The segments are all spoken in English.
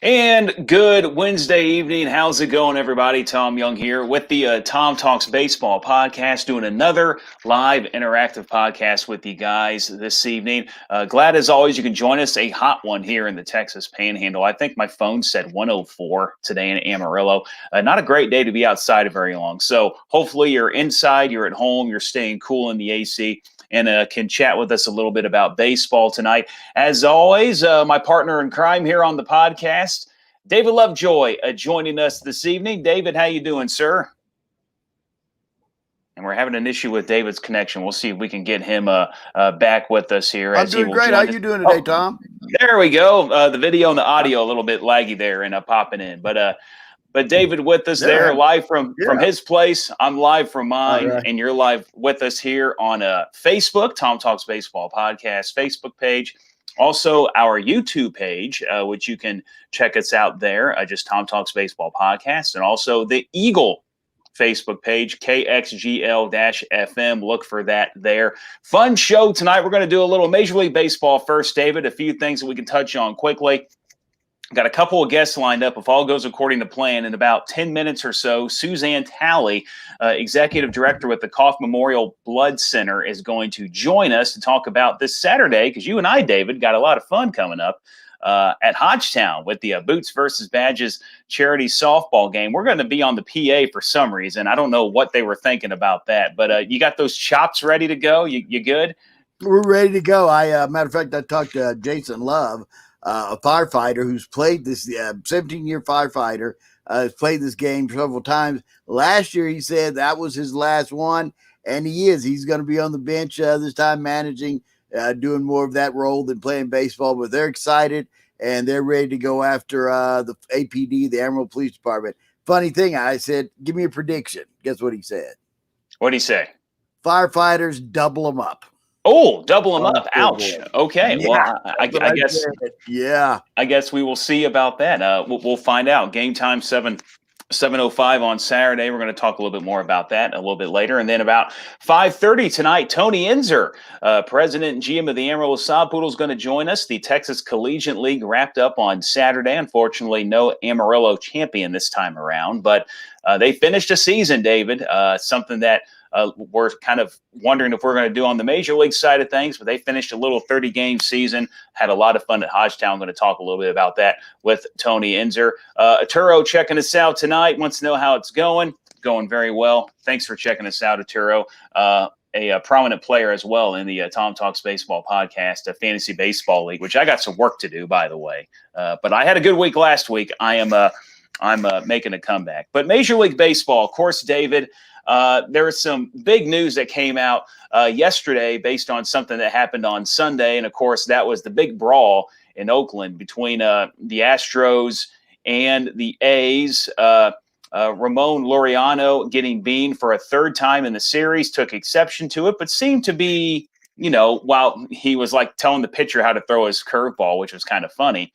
And good Wednesday evening. How's it going, everybody? Tom Young here with the Tom Talks Baseball podcast, doing another live interactive podcast with you guys this evening. Glad, as always, you can join us. A hot one here in the Texas Panhandle. I think my phone said 104 today in Amarillo. Not a great day to be outside very long. So hopefully you're inside, you're at home, you're staying cool in the AC, and can chat with us a little bit about baseball tonight. As always, my partner in crime here on the podcast, David Lovejoy, joining us this evening. David, how you doing, sir? And we're having an issue with David's connection. We'll see if we can get him back with us here. I'm doing great. How you doing today, Tom? There we go. The video and the audio a little bit laggy there and popping in. But David with us there, live from his place. I'm live from mine, and you're live with us here on Facebook, Tom Talks Baseball Podcast Facebook page. Also, our YouTube page, which you can check us out there, just Tom Talks Baseball Podcast, and also the Eagle Facebook page, kxgl-fm. Look for that there. Fun show tonight. We're going to do a little Major League Baseball first, David. A few things that we can touch on quickly. Got a couple of guests lined up. If all goes according to plan, in about 10 minutes or so, Suzanne Talley, executive director with the Koff Memorial Blood Center, is going to join us to talk about this Saturday, because you and I, David, got a lot of fun coming up at Hodgetown with the Boots versus Badges charity softball game. We're going to be on the PA for some reason. I don't know what they were thinking about that, but you got those chops ready to go? You good? We're ready to go. Matter of fact, I talked to Jason Love, a firefighter who's played this 17-year firefighter, has played this game several times. Last year, he said that was his last one, and he is. He's going to be on the bench this time, managing, doing more of that role than playing baseball. But they're excited, and they're ready to go after the APD, the Amarillo Police Department. Funny thing, I said, give me a prediction. Guess what he said? What'd he say? Firefighters, double them up. Oh, double them up. Ouch. Okay. Yeah, well, I guess. Yeah. I guess we will see about that. We'll find out. Game time 7:05 on Saturday. We're going to talk a little bit more about that a little bit later. And then about 5:30 tonight, Tony Ensor, president and GM of the Amarillo Sod Poodles, going to join us. The Texas Collegiate League wrapped up on Saturday. Unfortunately, no Amarillo champion this time around, but they finished a season, David, something that we're kind of wondering if we're going to do on the Major League side of things, but they finished a little 30-game season, had a lot of fun at Hodgetown. I'm going to talk a little bit about that with Tony Ensor. Arturo checking us out tonight, wants to know how it's going. Going very well. Thanks for checking us out, Arturo. A prominent player as well in the Tom Talks Baseball podcast, a fantasy baseball league, which I got some work to do, by the way. But I had a good week last week. I'm making a comeback. But Major League Baseball, of course, David, there was some big news that came out yesterday based on something that happened on Sunday. And, of course, that was the big brawl in Oakland between the Astros and the A's. Ramon Laureano getting beaned for a third time in the series, took exception to it, but seemed to be, while he was like telling the pitcher how to throw his curveball, which was kind of funny.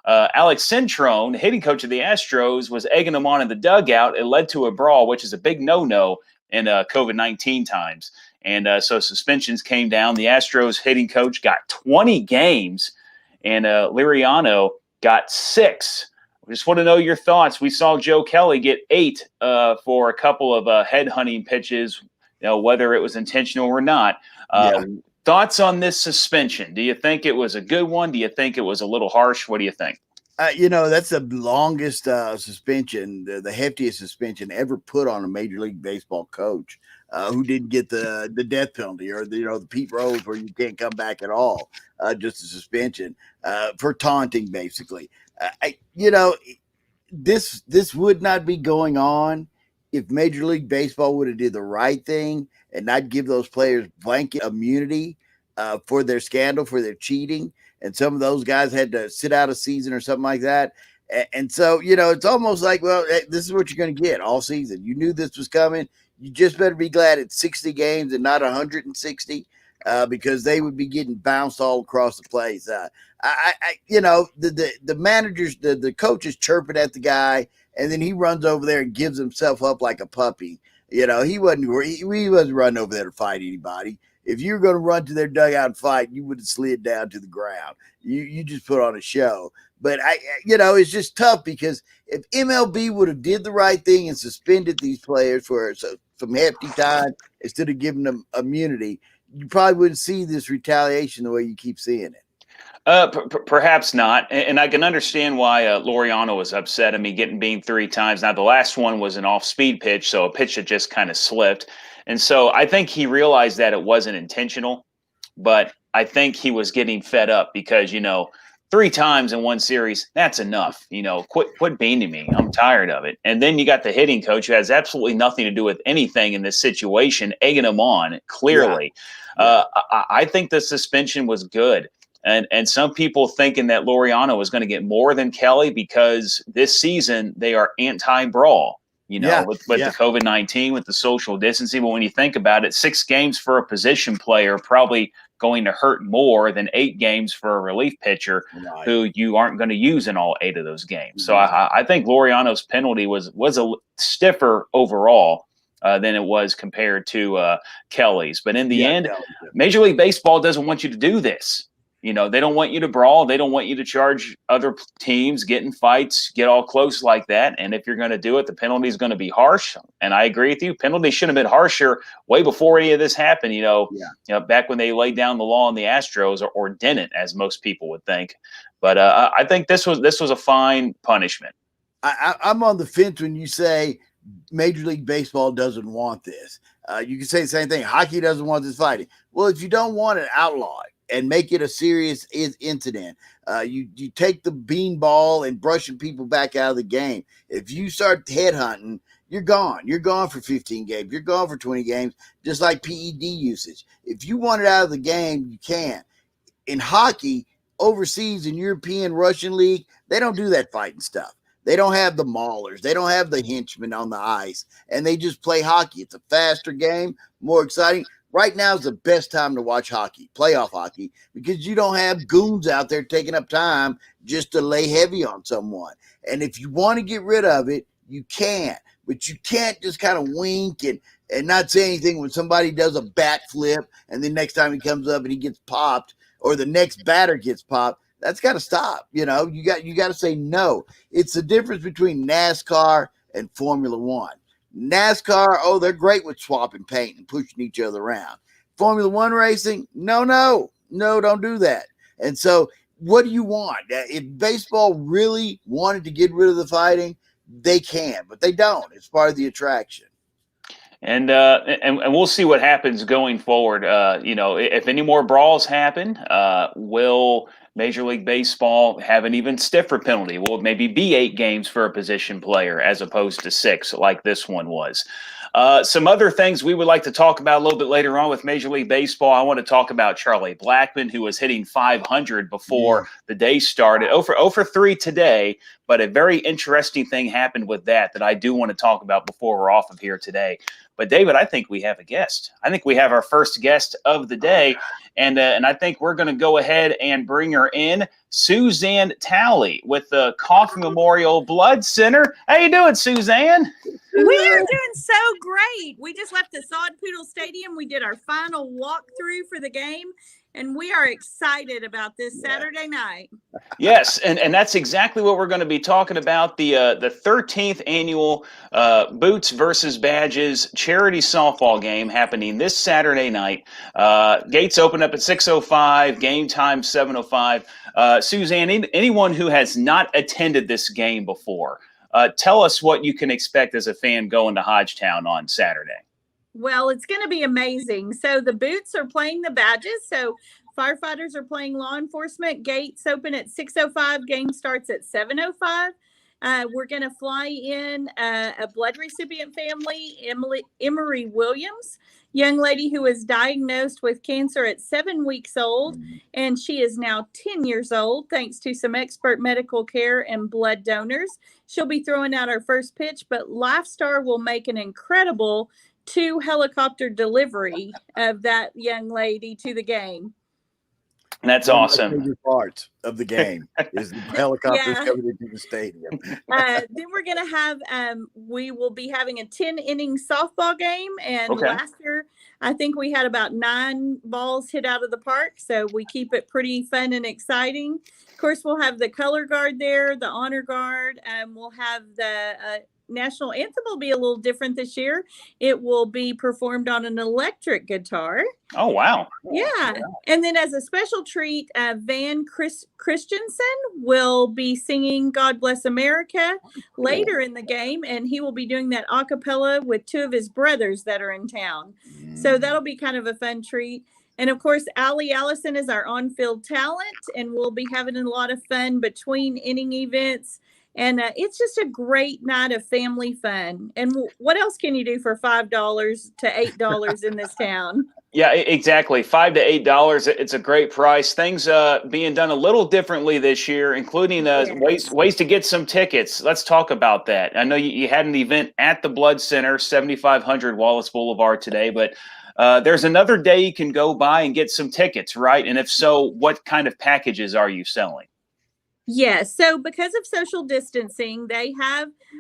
Alex Centrone, hitting coach of the Astros, was egging him on in the dugout. It led to a brawl, which is a big no-no in COVID-19 times. And so suspensions came down. The Astros hitting coach got 20 games, and Laureano got 6. I just want to know your thoughts. We saw Joe Kelly get 8 for a couple of head-hunting pitches, whether it was intentional or not. Thoughts on this suspension? Do you think it was a good one? Do you think it was a little harsh? What do you think? That's the longest suspension, the heftiest suspension ever put on a Major League Baseball coach who didn't get the death penalty or the Pete Rose where you can't come back at all, just a suspension for taunting, basically. This would not be going on if Major League Baseball would have did the right thing and not give those players blanket immunity for their scandal, for their cheating. And some of those guys had to sit out a season or something like that. And so, it's almost like, well, this is what you're going to get all season. You knew this was coming. You just better be glad it's 60 games and not 160 because they would be getting bounced all across the place. The managers, the coaches chirping at the guy, and then he runs over there and gives himself up like a puppy. He wasn't running over there to fight anybody. If you were going to run to their dugout and fight, you would have slid down to the ground. You just put on a show. But it's just tough because if MLB would have did the right thing and suspended these players for some hefty time instead of giving them immunity, you probably wouldn't see this retaliation the way you keep seeing it. Perhaps not, and I can understand why Laureano was upset. I mean, getting beamed 3 times. Now, the last one was an off-speed pitch, so a pitch that just kind of slipped. And so I think he realized that it wasn't intentional, but I think he was getting fed up because, 3 times in one series, that's enough. Quit beating me. I'm tired of it. And then you got the hitting coach who has absolutely nothing to do with anything in this situation, egging him on, clearly. Yeah. I think the suspension was good. And some people thinking that Laureano was going to get more than Kelly because this season they are anti-brawl, with the COVID-19, with the social distancing. But when you think about it, 6 games for a position player probably going to hurt more than 8 games for a relief pitcher who you aren't going to use in all 8 of those games. So I think Laureano's penalty was a stiffer overall than it was compared to Kelly's. But in the end, Major League Baseball doesn't want you to do this. They don't want you to brawl. They don't want you to charge other teams, get in fights, get all close like that. And if you're going to do it, the penalty is going to be harsh. And I agree with you. Penalty should have been harsher way before any of this happened, back when they laid down the law on the Astros or didn't, as most people would think. But I think this was a fine punishment. I'm on the fence when you say Major League Baseball doesn't want this. You can say the same thing. Hockey doesn't want this fighting. Well, if you don't want it, outlaw it and make it a serious incident. You take the beanball and brushing people back out of the game. If you start headhunting, you're gone. You're gone for 15 games. You're gone for 20 games, just like PED usage. If you want it out of the game, you can. In hockey, overseas in European Russian League, they don't do that fighting stuff. They don't have the maulers. They don't have the henchmen on the ice, and they just play hockey. It's a faster game, more exciting. Right now is the best time to watch hockey, playoff hockey, because you don't have goons out there taking up time just to lay heavy on someone. And if you want to get rid of it, you can. But you can't just kind of wink and not say anything when somebody does a bat flip and then next time he comes up and he gets popped or the next batter gets popped. That's got to stop. You got to say no. It's the difference between NASCAR and Formula One. NASCAR, they're great with swapping paint and pushing each other around. Formula One racing, no, don't do that. And so what do you want? If baseball really wanted to get rid of the fighting, they can, but they don't. It's part of the attraction. And we'll see what happens going forward. If any more brawls happen, will Major League Baseball have an even stiffer penalty? Will it maybe be 8 games for a position player as opposed to 6 like this one was? Some other things we would like to talk about a little bit later on with Major League Baseball. I want to talk about Charlie Blackmon, who was hitting 500 before the day started. 0 for 3 today, but a very interesting thing happened with that I do want to talk about before we're off of here today. But David, I think we have a guest. I think we have our first guest of the day, and I think we're going to go ahead and bring her in, Suzanne Talley with the Coffee Memorial Blood Center. How you doing, Suzanne? We are doing so great. We just left the Sod Poodle Stadium. We did our final walkthrough for the game, and we are excited about this Saturday night. Yes, and that's exactly what we're going to be talking about, the 13th annual Boots versus Badges charity softball game happening this Saturday night. Gates open up at 6:05, game time 7:05. Suzanne, anyone who has not attended this game before, tell us what you can expect as a fan going to Hodgetown on Saturday. Well, it's going to be amazing. So the Boots are playing the Badges. So firefighters are playing law enforcement. Gates open at 6:05. Game starts at 7:05. We're going to fly in a blood recipient family, Emery Williams, young lady who was diagnosed with cancer at 7 weeks old, and she is now 10 years old thanks to some expert medical care and blood donors. She'll be throwing out our first pitch, but Lifestar will make an incredible 2 helicopter delivery of that young lady to the game. That's awesome. Parts. of the game is the helicopters Yeah. coming into the stadium. Then we're going to have, we will be having a 10-inning softball game. And Okay. last year, I think we had about 9 balls hit out of the park. So we keep it pretty fun and exciting. Of course, we'll have the color guard there, the honor guard. We'll have the national anthem will be a little different this year. It will be performed on an electric guitar. Oh, wow. Yeah. And then as a special treat, Van Christensen will be singing God Bless America later in the game. And he will be doing that a cappella with 2 of his brothers that are in town. So that'll be kind of a fun treat. And of course, Allie Allison is our on-field talent, and we'll be having a lot of fun between inning events. And it's just a great night of family fun. And what else can you do for $5 to $8 in this town? Yeah, exactly. $5 to $8. It's a great price. Things being done a little differently this year, including ways to get some tickets. Let's talk about that. I know you had an event at the Blood Center, 7500 Wallace Boulevard today, but there's another day you can go by and get some tickets, right? And if so, what kind of packages are you selling? Yes. So because of social distancing,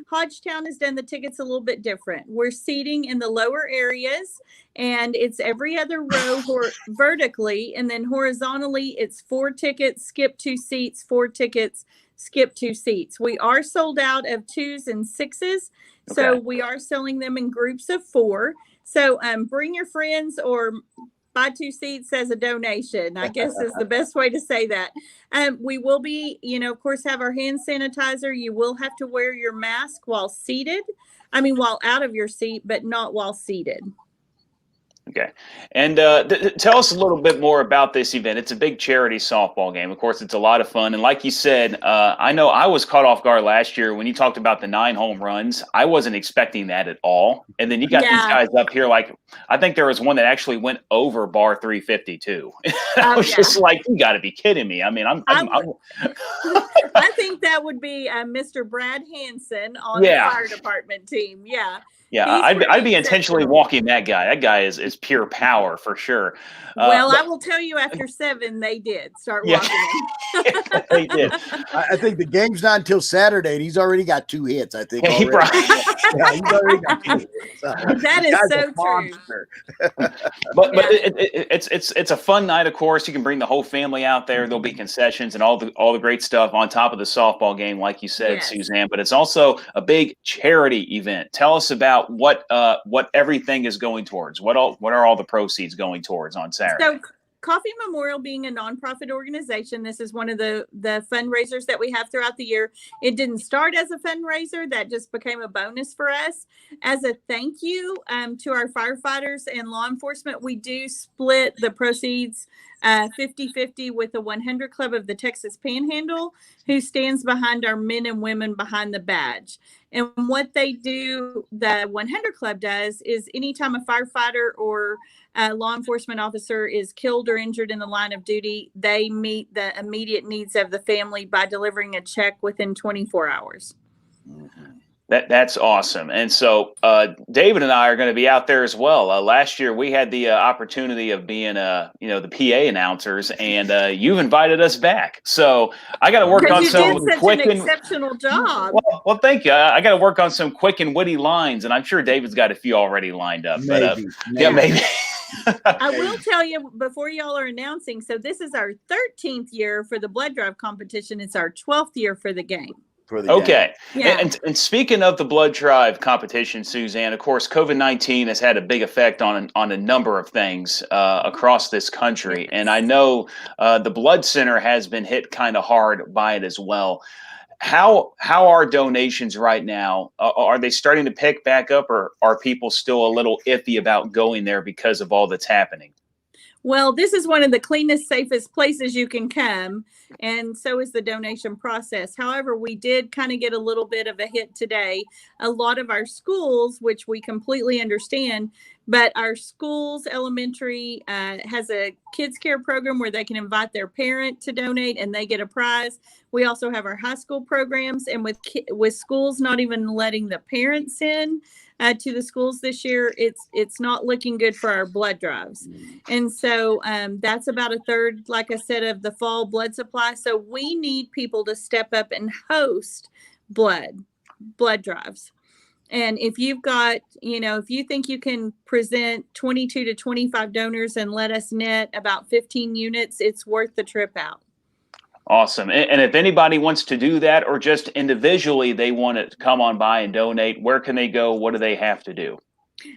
Hodgetown has done the tickets a little bit different. We're seating in the lower areas, and it's every other row vertically, and then horizontally it's 4 tickets, skip 2 seats, 4 tickets, skip 2 seats. We are sold out of 2s and 6s. So we are selling them in groups of 4. So bring your friends or buy 2 seats as a donation, I guess is the best way to say that. We will be, of course, have our hand sanitizer. You will have to wear your mask while while out of your seat, but not while seated. Okay. And tell us a little bit more about this event. It's a big charity softball game. Of course, it's a lot of fun. And like you said, I know I was caught off guard last year when you talked about the 9 home runs. I wasn't expecting that at all. And then you got these guys up here, like, I think there was one that actually went over bar 352. I was just like, you got to be kidding me. I mean, I think that would be Mr. Brad Hansen on the fire department team. Yeah. Yeah, I'd be intentionally walking that guy. That guy is pure power for sure. Well, I will tell you, after 7, they did start walking him. They did. I think the game's not until Saturday, and he's already got 2 hits, I think. Yeah, he's already got 2 hits. That is so true. But it's a fun night, of course. You can bring the whole family out there. There'll be concessions and all the great stuff on top of the softball game, like you said, Suzanne. But it's also a big charity event. Tell us about what everything is going towards. What are all the proceeds going towards on Saturday? So Coffee Memorial being a nonprofit organization, this is one of the fundraisers that we have throughout the year. It didn't start as a fundraiser. That just became a bonus for us. As a thank you to our firefighters and law enforcement, we do split the proceeds 50-50 with the 100 Club of the Texas Panhandle, who stands behind our men and women behind the badge. And what they do, the 100 Club does, is anytime a firefighter or law enforcement officer is killed or injured in the line of duty, they meet the immediate needs of the family by delivering a check within 24 hours. Mm-hmm. That's awesome. And so David and I are going to be out there as well. Last year we had the opportunity of being the PA announcers, and you've invited us back. So I got to work on some quick and exceptional job. Well, thank you. I got to work on some quick and witty lines, and I'm sure David's got a few already lined up. Maybe. Yeah, maybe. I will tell you before y'all are announcing. So this is our 13th year for the blood drive competition. It's our 12th year for the game. Okay. Yeah. And speaking of the blood drive competition, Suzanne, of course, COVID-19 has had a big effect on a number of things across this country. And I know the Blood Center has been hit kind of hard by it as well. How are donations right now? Are they starting to pick back up, or are people still a little iffy about going there because of all that's happening? Well, this is one of the cleanest, safest places you can come, and so is the donation process. However, we did kind of get a little bit of a hit today. A lot of our schools, which we completely understand, But our schools, elementary, has a kids care program where they can invite their parent to donate and they get a prize. We also have our high school programs, and with schools not even letting the parents in to the schools this year, it's not looking good for our blood drives. And so that's about a third, like I said, of the fall blood supply. So we need people to step up and host blood drives. And if you've got, if you think you can present 22 to 25 donors and let us net about 15 units, it's worth the trip out. Awesome. And if anybody wants to do that, or just individually they want to come on by and donate, where can they go? What do they have to do?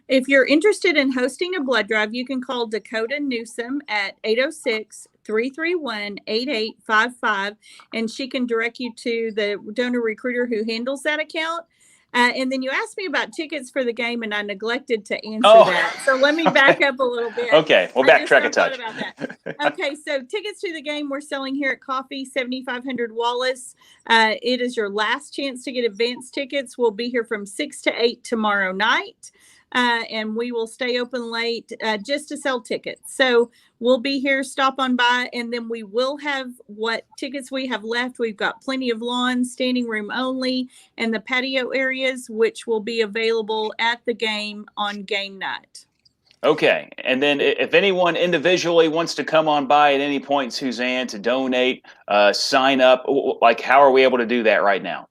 If you're interested in hosting a blood drive, you can call Dakota Newsom at 806-331-8855, and she can direct you to the donor recruiter who handles that account. And then you asked me about tickets for the game, and I neglected to answer that. So let me back up a little bit. Okay, we'll backtrack a touch. About that. Okay, so tickets to the game we're selling here at Coffee, 7500 Wallace. It is your last chance to get advance tickets. We'll be here from 6 to 8 tomorrow night. And we will stay open late just to sell tickets. So we'll be here, stop on by, and then we will have what tickets we have left. We've got plenty of lawns, standing room only, and the patio areas, which will be available at the game on game night. Okay. And then if anyone individually wants to come on by at any point, Suzanne, to donate, sign up, like how are we able to do that right now?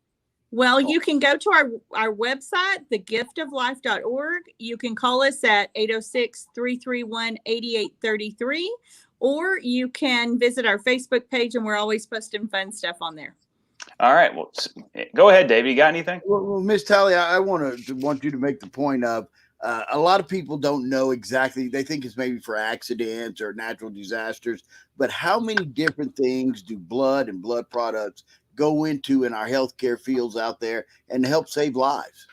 Well, you can go to our website, thegiftoflife.org. You can call us at 806-331-8833, or you can visit our Facebook page, and we're always posting fun stuff on there. All right. Well, go ahead, David. You got anything? Well, Miss Talley, I want you to make the point of a lot of people don't know exactly. They think it's maybe for accidents or natural disasters, but how many different things do blood and blood products go into in our healthcare fields out there and help save lives?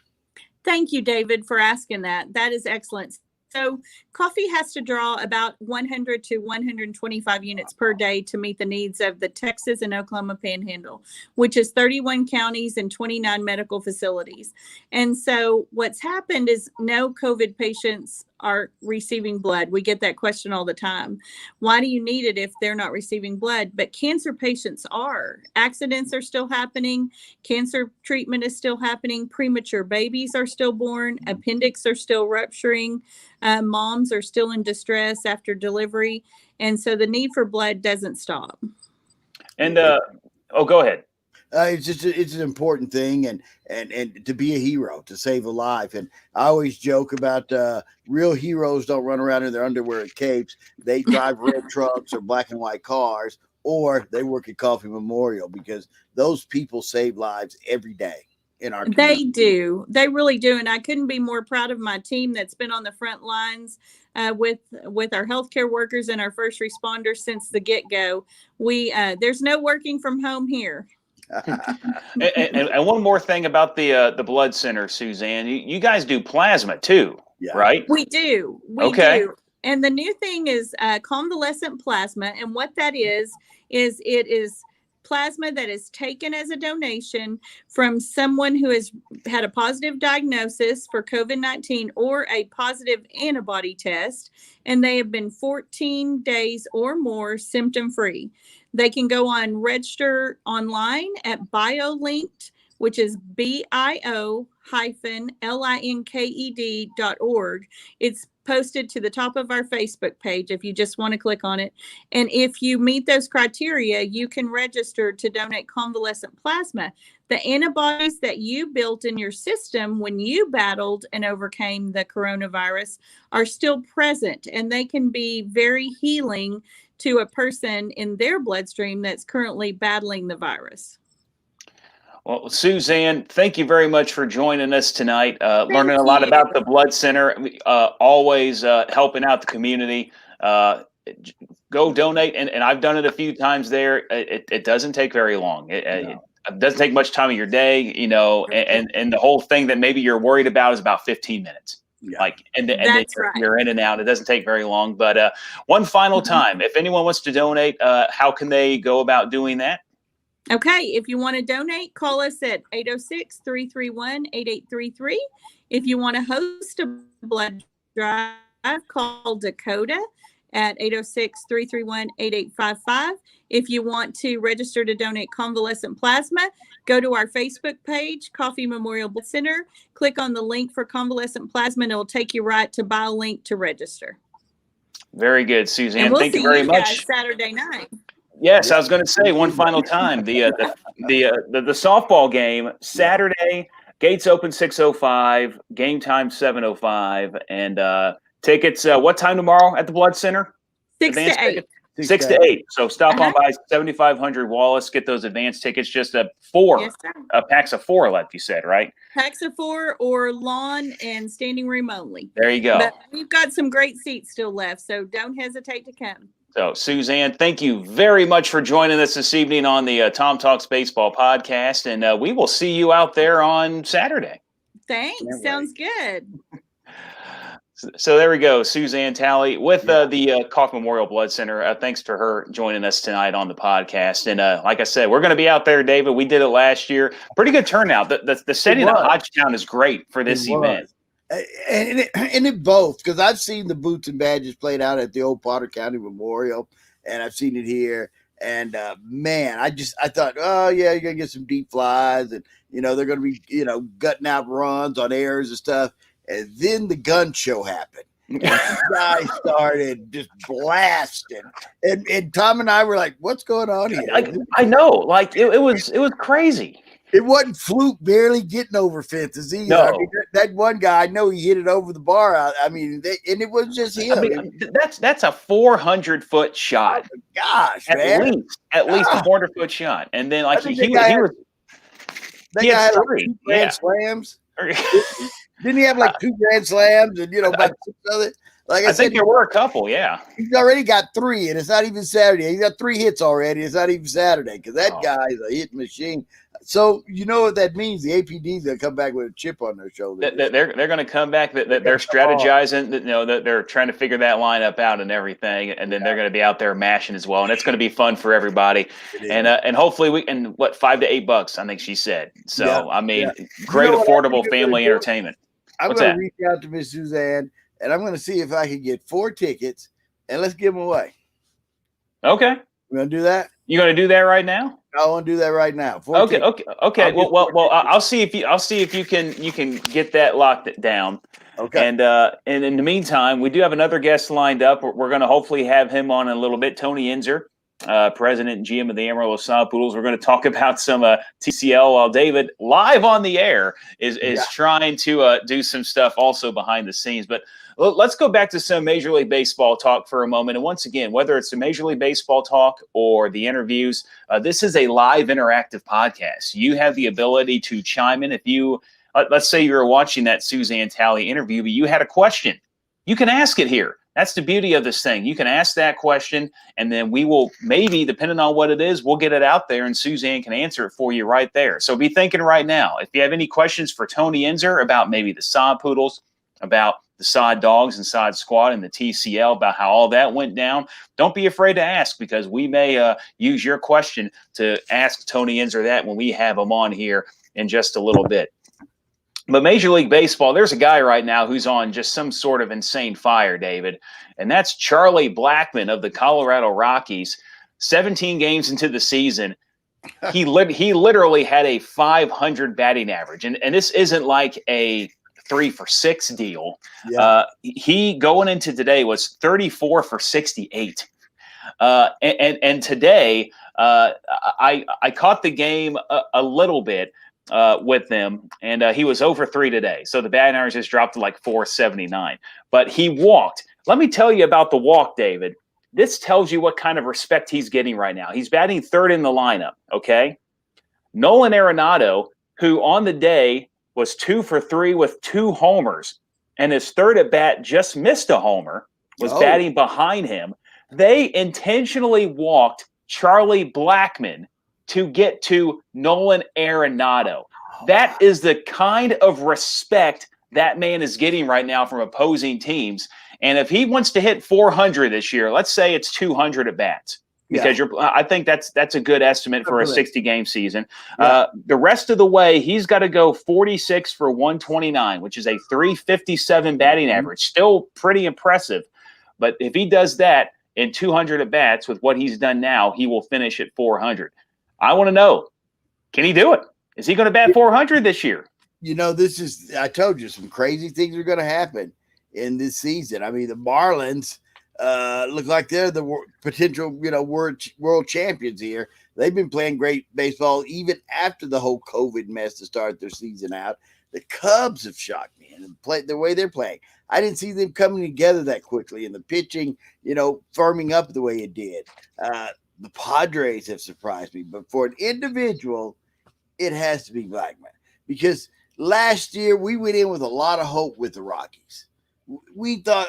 Thank you, David, for asking that. That is excellent. So Coffee has to draw about 100 to 125 units per day to meet the needs of the Texas and Oklahoma Panhandle, which is 31 counties and 29 medical facilities. And so what's happened is no COVID patients are receiving blood. We get that question all the time. Why do you need it if they're not receiving blood? But cancer patients are. Accidents are still happening. Cancer treatment is still happening. Premature babies are still born. Appendix are still rupturing. Moms are still in distress after delivery. And so the need for blood doesn't stop. And, go ahead. It's an important thing, and to be a hero, to save a life. And I always joke about real heroes don't run around in their underwear and capes. They drive red trucks or black and white cars, or they work at Coffee Memorial, because those people save lives every day in our community. They do. They really do. And I couldn't be more proud of my team that's been on the front lines with our healthcare workers and our first responders since the get-go. There's no working from home here. and one more thing about the blood center, Suzanne, you guys do plasma too, right? We do. We do. And the new thing is convalescent plasma. And what that is it is plasma that is taken as a donation from someone who has had a positive diagnosis for COVID-19 or a positive antibody test, and they have been 14 days or more symptom-free. They can go on register online at BioLinked, which is bio-linked.org. It's posted to the top of our Facebook page if you just want to click on it. And if you meet those criteria, you can register to donate convalescent plasma. The antibodies that you built in your system when you battled and overcame the coronavirus are still present, and they can be very healing to a person in their bloodstream that's currently battling the virus. Well, Suzanne, thank you very much for joining us tonight, learning a lot about the Blood Center, always helping out the community. Go donate, and I've done it a few times there. It doesn't take very long. It doesn't take much time of your day, and the whole thing that maybe you're worried about is about 15 minutes. Yeah. And then you're in and out. It doesn't take very long. But one final time, if anyone wants to donate, how can they go about doing that? Okay, if you want to donate, call us at 806-331-8833. If you want to host a blood Drive. Call Dakota at 806-331-8855. If you want to register to donate convalescent plasma, go to our Facebook page, Coffee Memorial Blood Center. Click on the link for convalescent plasma, and it will take you right to BioLink to register. Very good, Suzanne. And we'll Thank see you very you much. guys Saturday night. Yes, I was going to say one final time. The softball game Saturday. Gates open 6:05. Game time 7:05. And tickets. What time tomorrow at the Blood Center? 6 to 8. 6 to 8. So stop on by 7500 Wallace. Get those advance tickets. Just a packs of 4, like you said, right? Packs of 4 or lawn and standing room only. There you go. But we've got some great seats still left, so don't hesitate to come. So, Suzanne, thank you very much for joining us this evening on the Tom Talks Baseball podcast, and we will see you out there on Saturday. Thanks. Sounds good. So there we go, Suzanne Talley with the Coffee Memorial Blood Center. Thanks for her joining us tonight on the podcast. And like I said, we're going to be out there, David. We did it last year. Pretty good turnout. The setting at Hodgetown is great for this event. And it both, because I've seen the boots and badges played out at the old Potter County Memorial, and I've seen it here. And man, I thought, oh yeah, you're gonna get some deep flies, and they're gonna be gutting out runs on errors and stuff. And then the gun show happened. And the guy started just blasting, and Tom and I were like, "What's going on here?" I know, like it was crazy. It wasn't fluke barely getting over fences either. No. I mean, that one guy, I know he hit it over the bar. And it wasn't just him. I mean, that's a 400-foot shot. Oh gosh, man. At least a 400-foot shot. And then he had 3 grand slams. Didn't he have like 2 grand slams and about 6 other? Like I said, think there were a couple. Yeah, he's already got 3, and it's not even Saturday. He's got 3 hits already. It's not even Saturday because that guy is a hit machine. So you know what that means? The APD's gonna come back with a chip on their shoulder. They're going to come back. They're strategizing. That they're trying to figure that lineup out and everything, and then they're going to be out there mashing as well. And it's going to be fun for everybody. And hopefully we and $5 to $8, I think she said. So great affordable family entertainment. I'm going to reach out to Miss Suzanne, and I'm going to see if I can get 4 tickets, and let's give them away. Okay, we're going to do that. You going to do that right now? I want to do that right now. Okay. Well, I'll see if you can get that locked down. Okay. And in the meantime, we do have another guest lined up. We're going to hopefully have him on in a little bit. Tony Ensor, president and GM of the Amarillo Sod Poodles. We're going to talk about some TCL while David, live on the air, is trying to do some stuff also behind the scenes. But let's go back to some Major League Baseball talk for a moment. And once again, whether it's the Major League Baseball talk or the interviews, this is a live interactive podcast. You have the ability to chime in. If you, let's say you're watching that Suzanne Talley interview, but you had a question, you can ask it here. That's the beauty of this thing. You can ask that question, and then we will maybe, depending on what it is, we'll get it out there, and Suzanne can answer it for you right there. So be thinking right now. If you have any questions for Tony Ensor about maybe the Sod Poodles, about the Sod Dogs and Sod Squad and the TCL, about how all that went down, don't be afraid to ask, because we may use your question to ask Tony Ensor that when we have him on here in just a little bit. But Major League Baseball, there's a guy right now who's on just some sort of insane fire, David, and that's Charlie Blackmon of the Colorado Rockies. 17 games into the season, he literally had a 500 batting average, and this isn't like a 3 for 6 deal. Yeah. He going into today was 34 for 68. And today I caught the game a little bit with them, and he was over 3 today. So the batting average just dropped to like 479. But he walked. Let me tell you about the walk, David. This tells you what kind of respect he's getting right now. He's batting 3rd in the lineup, okay? Nolan Arenado, who on the day was 2 for 3 with 2 homers, and his 3rd at bat just missed a homer, was batting behind him. They intentionally walked Charlie Blackmon to get to Nolan Arenado. That is the kind of respect that man is getting right now from opposing teams. And if he wants to hit 400 this year, let's say it's 200 at bats. because I think that's a good estimate for a 60-game season. Yeah. The rest of the way, he's got to go 46 for 129, which is a 357 batting average. Still pretty impressive. But if he does that in 200 at-bats with what he's done now, he will finish at 400. I want to know, can he do it? Is he going to bat 400 this year? I told you some crazy things are going to happen in this season. I mean, the Marlins look like they're the potential, world champions here. They've been playing great baseball even after the whole COVID mess to start their season out. The Cubs have shocked me and the way they're playing. I didn't see them coming together that quickly, and the pitching, firming up the way it did. The Padres have surprised me, but for an individual, it has to be Blackman, because last year we went in with a lot of hope with the Rockies. We thought,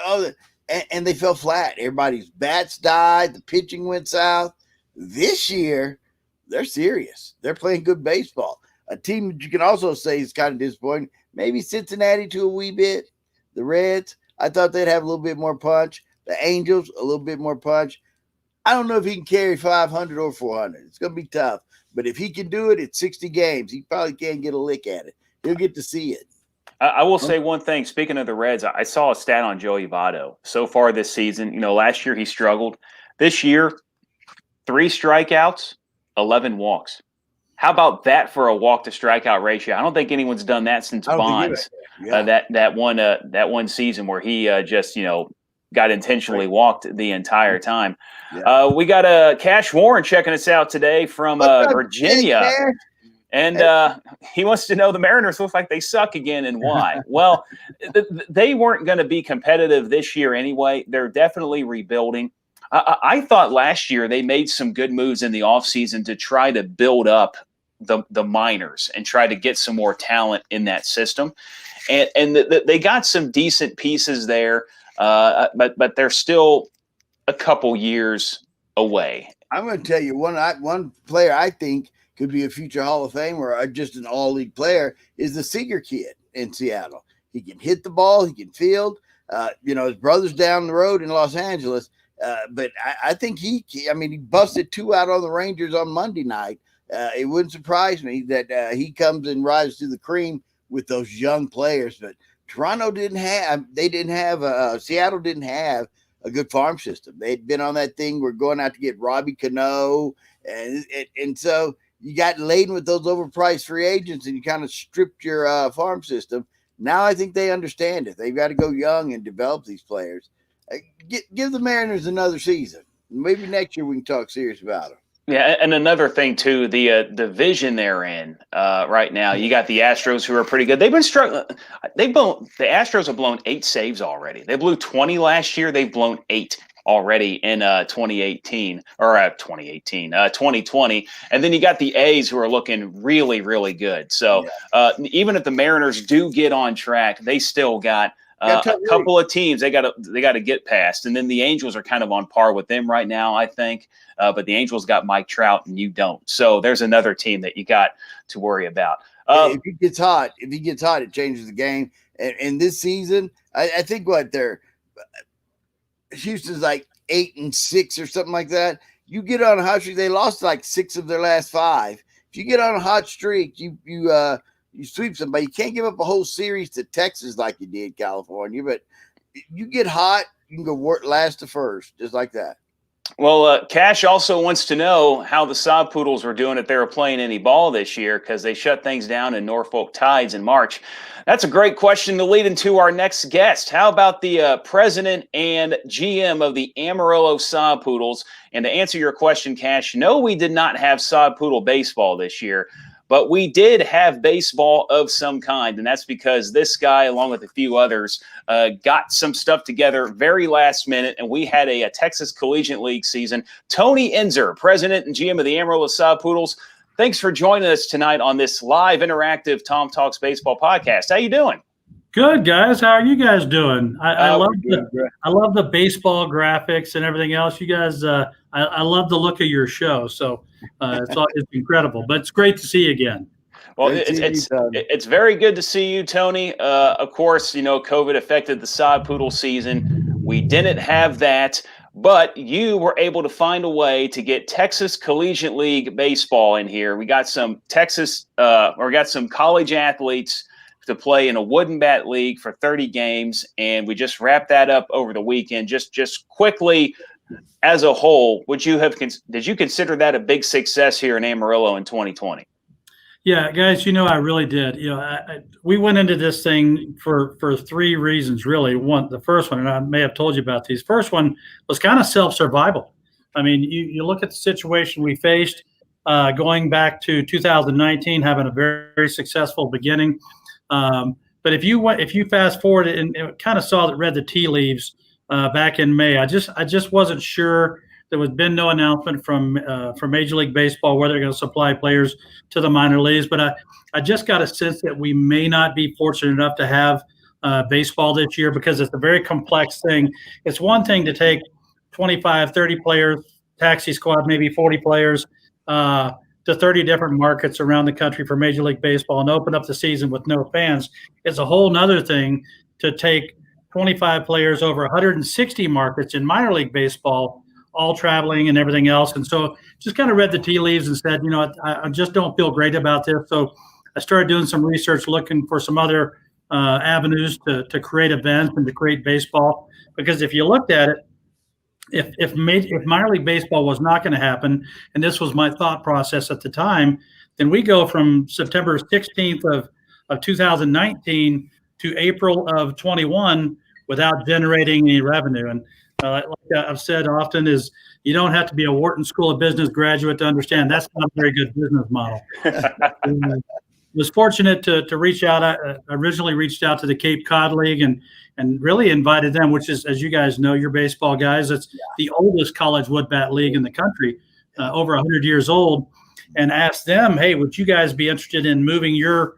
and they fell flat. Everybody's bats died. The pitching went south. This year, they're serious. They're playing good baseball. A team that you can also say is kind of disappointing, maybe Cincinnati to a wee bit. The Reds, I thought they'd have a little bit more punch. The Angels, a little bit more punch. I don't know if he can carry 500 or 400. It's going to be tough. But if he can do it at 60 games, he probably can't get a lick at it. He'll get to see it. I will say one thing. Speaking of the Reds, I saw a stat on Joey Votto. So far this season, last year he struggled. This year, 3 strikeouts, 11 walks. How about that for a walk to strikeout ratio? I don't think anyone's done that since Bonds. That one season where he just got intentionally walked the entire time. Yeah. We got Cash Warren checking us out today from Virginia. And he wants to know the Mariners look like they suck again and why. Well, they weren't going to be competitive this year anyway. They're definitely rebuilding. I thought last year they made some good moves in the offseason to try to build up the minors and try to get some more talent in that system. And they got some decent pieces there, but they're still a couple years away. I'm going to tell you one player I think could be a future Hall of Famer or just an all-league player is the Seager kid in Seattle. He can hit the ball. He can field. His brother's down the road in Los Angeles. But I think he busted 2 out on the Rangers on Monday night. It wouldn't surprise me that he comes and rises to the cream with those young players. But Seattle didn't have a good farm system. They'd been on that thing. We're going out to get Robbie Cano. And so you got laden with those overpriced free agents and you kind of stripped your farm system. Now I think they understand it. They've got to go young and develop these players. Give the Mariners another season. Maybe next year we can talk serious about them. Yeah, and another thing too, the division they're in right now. You got the Astros, who are pretty good. They've been struggling. The Astros have blown 8 saves already. They blew 20 last year. They've blown 8 already in 2020. And then you got the A's, who are looking really, really good. So even if the Mariners do get on track, they still got a couple of teams they got to get past, and then the Angels are kind of on par with them right now, I think. But the Angels got Mike Trout, and you don't. So there's another team that you got to worry about. If he gets hot, it changes the game. And this season, I think Houston's like 8-6 or something like that. You get on a hot streak. They lost like 6 of their last 5. If you get on a hot streak, you sweep somebody. You can't give up a whole series to Texas like you did California, but you get hot, you can go last to first, just like that. Well, Cash also wants to know how the Sod Poodles were doing if they were playing any ball this year, because they shut things down in Norfolk Tides in March. That's a great question to lead into our next guest. How about the president and GM of the Amarillo Sod Poodles? And to answer your question, Cash, no, we did not have Sod Poodle baseball this year. But we did have baseball of some kind, and that's because this guy, along with a few others, got some stuff together very last minute, and we had a Texas Collegiate League season. Tony Ensor, president and GM of the Amarillo Sod Poodles, thanks for joining us tonight on this live interactive Tom Talks Baseball podcast. How you doing? Good, guys. How are you guys doing? I love the baseball graphics and everything else. You guys, I love the look of your show. So it's incredible. But it's great to see you again. Well, it's very good to see you, Tony. Of course, COVID affected the Sod Poodle season. We didn't have that. but you were able to find a way to get Texas Collegiate League baseball in here. We got some some college athletes to play in a wooden bat league for 30 games, and we just wrapped that up over the weekend. Just quickly, as a whole, did you consider that a big success here in Amarillo in 2020? Yeah, guys, I really did. We went into this thing for three reasons, really. The first one, and I may have told you about these. First one was kind of self-survival. I mean, you look at the situation we faced going back to 2019, having a very, very successful beginning. But if you fast forward and kind of read the tea leaves back in May, I just wasn't sure. There was been no announcement from Major League Baseball where they're going to supply players to the minor leagues. But I just got a sense that we may not be fortunate enough to have baseball this year because it's a very complex thing. It's one thing to take 25, 30 players, taxi squad, maybe 40 players to 30 different markets around the country for Major League Baseball and open up the season with no fans. It's a whole nother thing to take 25 players over 160 markets in minor league baseball, all traveling and everything else. And so just kind of read the tea leaves and said, I just don't feel great about this. So I started doing some research, looking for some other avenues to create events and to create baseball. Because if you looked at it, if minor league baseball was not going to happen, and this was my thought process at the time, then we go from September 16th of 2019 to April of 21 without generating any revenue. And like I've said often, is you don't have to be a Wharton School of Business graduate to understand that's not a very good business model. I was fortunate to reach out. I originally reached out to the Cape Cod League and really invited them, which is, as you guys know, your baseball guys, it's the oldest college wood bat league in the country, over 100 years old, and asked them, hey, would you guys be interested in moving your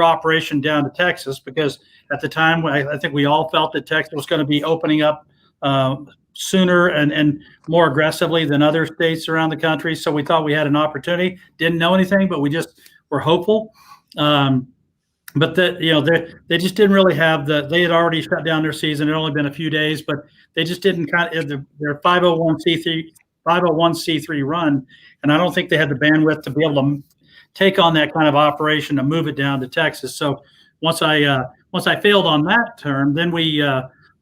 operation down to Texas? Because at the time, I think we all felt that Texas was going to be opening up sooner and more aggressively than other states around the country. So we thought we had an opportunity. Didn't know anything, but we just were hopeful. But they just didn't really have they had already shut down their season. It had only been a few days, but they just didn't their 501c3 run. And I don't think they had the bandwidth to be able to take on that kind of operation to move it down to Texas. So once I failed on that term, then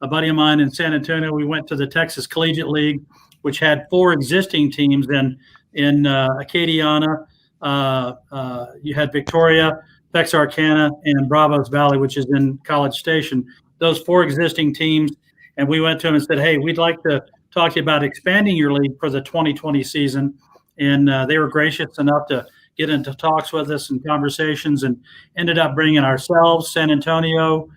a buddy of mine in San Antonio, we went to the Texas Collegiate League, which had 4 existing teams in Acadiana. You had Victoria, Texarkana, and Bravos Valley, which is in College Station. Those 4 existing teams, and we went to them and said, hey, we'd like to talk to you about expanding your league for the 2020 season. And they were gracious enough to get into talks with us and conversations, and ended up bringing ourselves, San Antonio,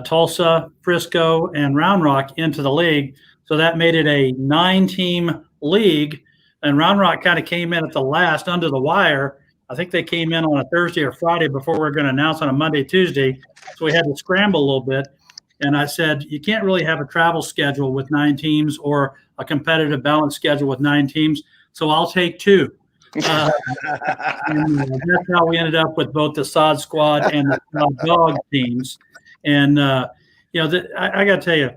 Tulsa, Frisco, and Round Rock into the league. So that made it a 9-team league. And Round Rock kind of came in at the last under the wire. I think they came in on a Thursday or Friday before we were going to announce on a Monday, Tuesday. So we had to scramble a little bit. And I said, you can't really have a travel schedule with 9 teams or a competitive balance schedule with 9 teams. So I'll take 2. And that's how we ended up with both the Sod Squad and the Sod Dog teams. And, I got to tell you,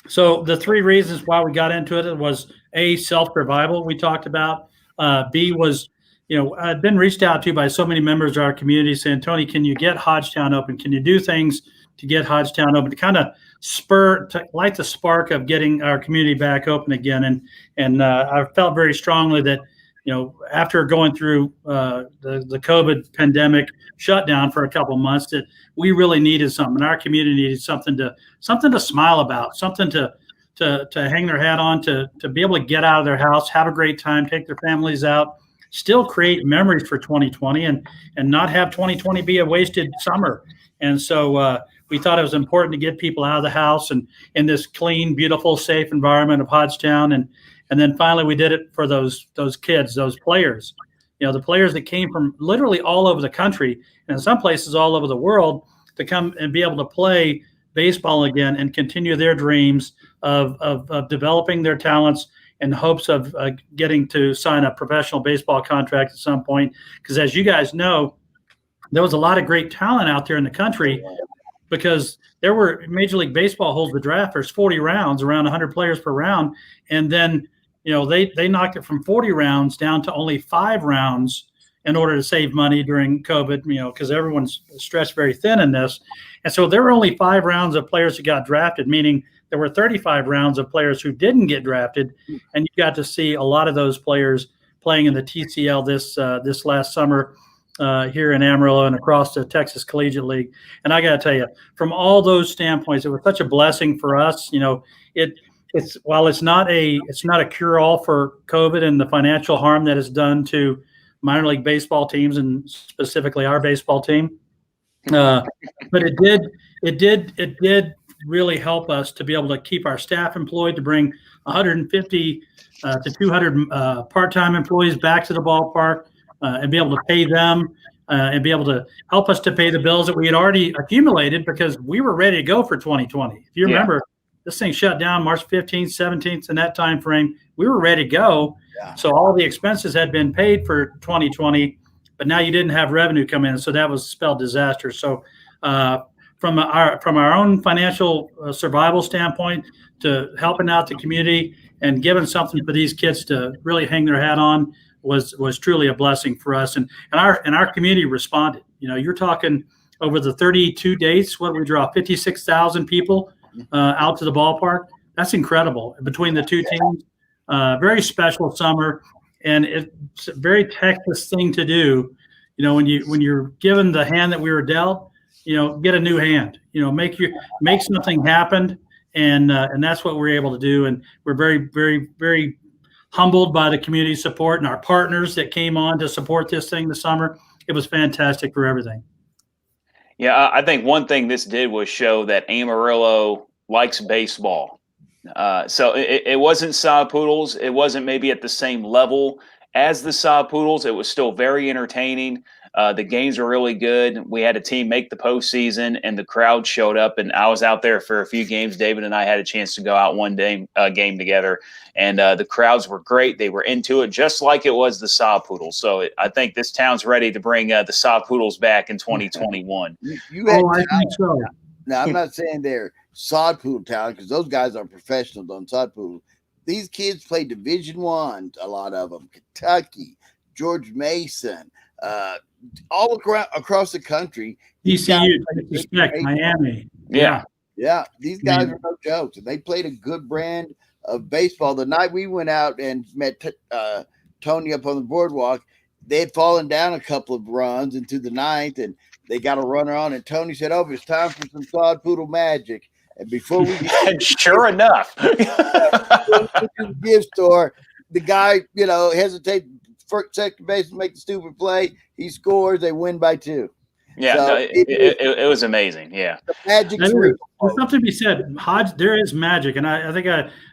so the 3 reasons why we got into it was A, self-survival we talked about. B was, I'd been reached out to by so many members of our community saying, Tony, can you get Hodgetown open? Can you do things to get Hodgetown open, to kind of light the spark of getting our community back open again? And I felt very strongly that, after going through the COVID pandemic shutdown for a couple of months, that we really needed something. Our community needed something to smile about, something to hang their hat on, to be able to get out of their house, have a great time, take their families out, still create memories for 2020, and not have 2020 be a wasted summer. And so we thought it was important to get people out of the house and in this clean, beautiful, safe environment of Hodgetown. And then finally, we did it for those kids, those players, the players that came from literally all over the country and in some places all over the world to come and be able to play baseball again and continue their dreams of developing their talents in hopes of getting to sign a professional baseball contract at some point. Because as you guys know, there was a lot of great talent out there in the country, because there were Major League Baseball holds the draft. There's 40 rounds, around 100 players per round. And then, they knocked it from 40 rounds down to only 5 rounds in order to save money during COVID, because everyone's stretched very thin in this. And so there were only 5 rounds of players who got drafted, meaning there were 35 rounds of players who didn't get drafted. And you got to see a lot of those players playing in the TCL this last summer here in Amarillo and across the Texas Collegiate League. And I got to tell you, from all those standpoints, it was such a blessing for us. While it's not a cure-all for COVID and the financial harm that is done to minor league baseball teams and specifically our baseball team, but it did really help us to be able to keep our staff employed, to bring 150 to 200 part-time employees back to the ballpark and be able to pay them and be able to help us to pay the bills that we had already accumulated, because we were ready to go for 2020. If you remember, this thing shut down March 15th, 17th, in that time frame. We were ready to go. Yeah. So all the expenses had been paid for 2020, but now you didn't have revenue come in. So that was spelled disaster. So from our own financial survival standpoint, to helping out the community and giving something for these kids to really hang their hat on was truly a blessing for us. And our community responded. You're talking over the 32 dates, what we draw 56,000 people out to the ballpark. That's incredible between the two teams. Very special summer, and it's a very Texas thing to do. When you're given the hand that we were dealt, get a new hand. Make something happen, and that's what we're able to do. And we're very, very, very humbled by the community support and our partners that came on to support this thing this summer. It was fantastic for everything. Yeah, I think one thing this did was show that Amarillo likes baseball. So it wasn't Sod Poodles. It wasn't maybe at the same level as the Sod Poodles. It was still very entertaining. The games were really good. We had a team make the postseason, and the crowd showed up. And I was out there for a few games. David and I had a chance to go out one day game together, and the crowds were great. They were into it, just like it was the Sod Poodles. So I think this town's ready to bring the Sod Poodles back in 2021. You had I think so. Now, I'm not saying they're Sod Poodle talent, because those guys are professionals on Sod Poodles. These kids play Division I, a lot of them, Kentucky, George Mason, all across the country. TCU, Miami. Yeah. These guys are no jokes, and they played a good brand of baseball. The night we went out and met Tony up on the boardwalk, they had fallen down a couple of runs into the ninth, and they got a runner on, and Tony said, "Oh, it's time for some Sod Poodle magic." And before we and sure enough, the gift store, the guy, hesitates for second base to make the stupid play. He scores. They win by 2. Yeah, so it was amazing. Yeah, the magic. There's something to be said. There is magic, and I think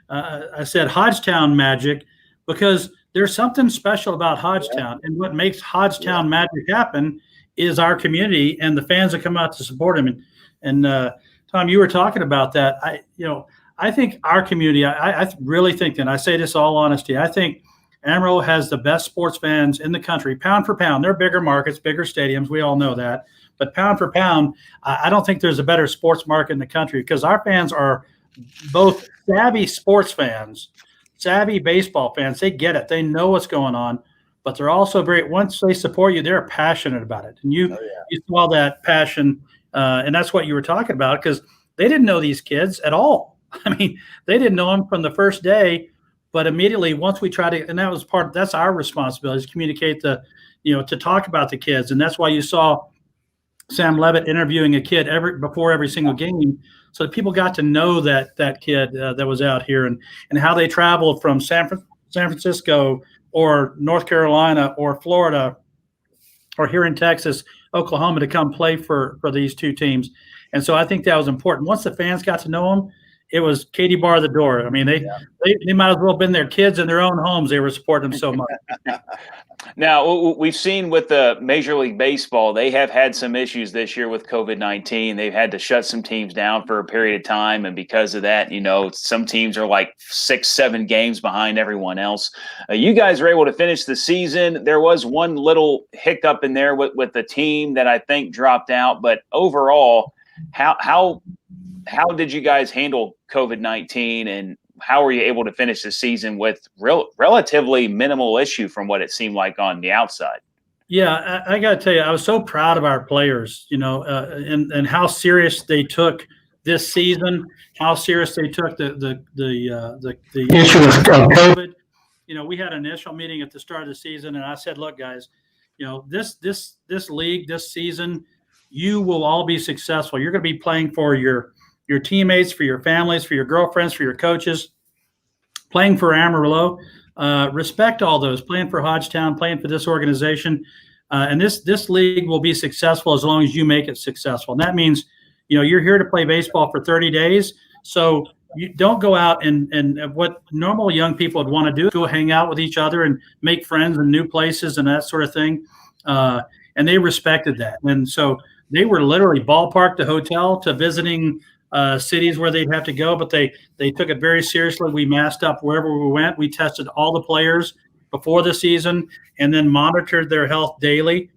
I said Hodgetown magic, because there's something special about Hodgetown, and what makes Hodgetown magic happen is our community and the fans that come out to support him. And Tom, you were talking about that. I think our community, I really think, and I say this all honesty, I think Amarillo has the best sports fans in the country, pound for pound. They're bigger markets, bigger stadiums. We all know that. But pound for pound, I don't think there's a better sports market in the country, because our fans are both savvy sports fans, savvy baseball fans. They get it. They know what's going on. But they're also once they support you, they're passionate about it. And you saw that passion, and that's what you were talking about, because they didn't know these kids at all. I mean, they didn't know them from the first day, but immediately once we tried to, and that's our responsibility, is communicate to talk about the kids. And that's why you saw Sam Levitt interviewing a kid before every single game, so that people got to know that kid that was out here, and how they traveled from San Francisco or North Carolina or Florida or here in Texas, Oklahoma, to come play for these two teams. And so I think that was important. Once the fans got to know them, it was Katie bar the door. I mean, they might as well have been their kids in their own homes. They were supporting them so much. Now, we've seen with the Major League Baseball, they have had some issues this year with COVID-19. They've had to shut some teams down for a period of time. And because of that, some teams are like 6-7 games behind everyone else. You guys were able to finish the season. There was one little hiccup in there with the team that I think dropped out. But overall, How did you guys handle COVID-19, and how were you able to finish the season with relatively minimal issue from what it seemed like on the outside? Yeah, I got to tell you, I was so proud of our players, and how serious they took this season, how serious they took the issue of COVID. We had an initial meeting at the start of the season, and I said, look, guys, this league, this season, you will all be successful. You're going to be playing for your teammates, for your families, for your girlfriends, for your coaches, playing for Amarillo. Respect all those, playing for Hodgetown, playing for this organization. And this league will be successful as long as you make it successful. And that means, you're here to play baseball for 30 days. So you don't go out and what normal young people would want to do, go hang out with each other and make friends in new places and that sort of thing. And they respected that. And so they were literally ballpark to hotel to visiting cities where they'd have to go, but they took it very seriously. We masked up wherever we went. We tested all the players before the season and then monitored their health daily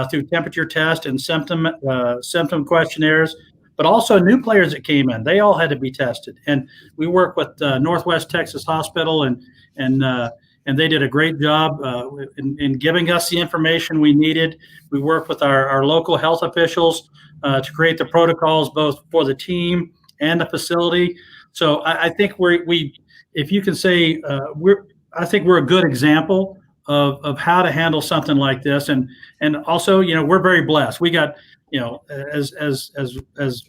through temperature test and symptom questionnaires. But also new players that came in, they all had to be tested. And we work with Northwest Texas Hospital, and they did a great job in giving us the information we needed. We work with our local health officials to create the protocols both for the team and the facility. So I think if you can say, I think we're a good example of how to handle something like this. And also, we're very blessed. We got, as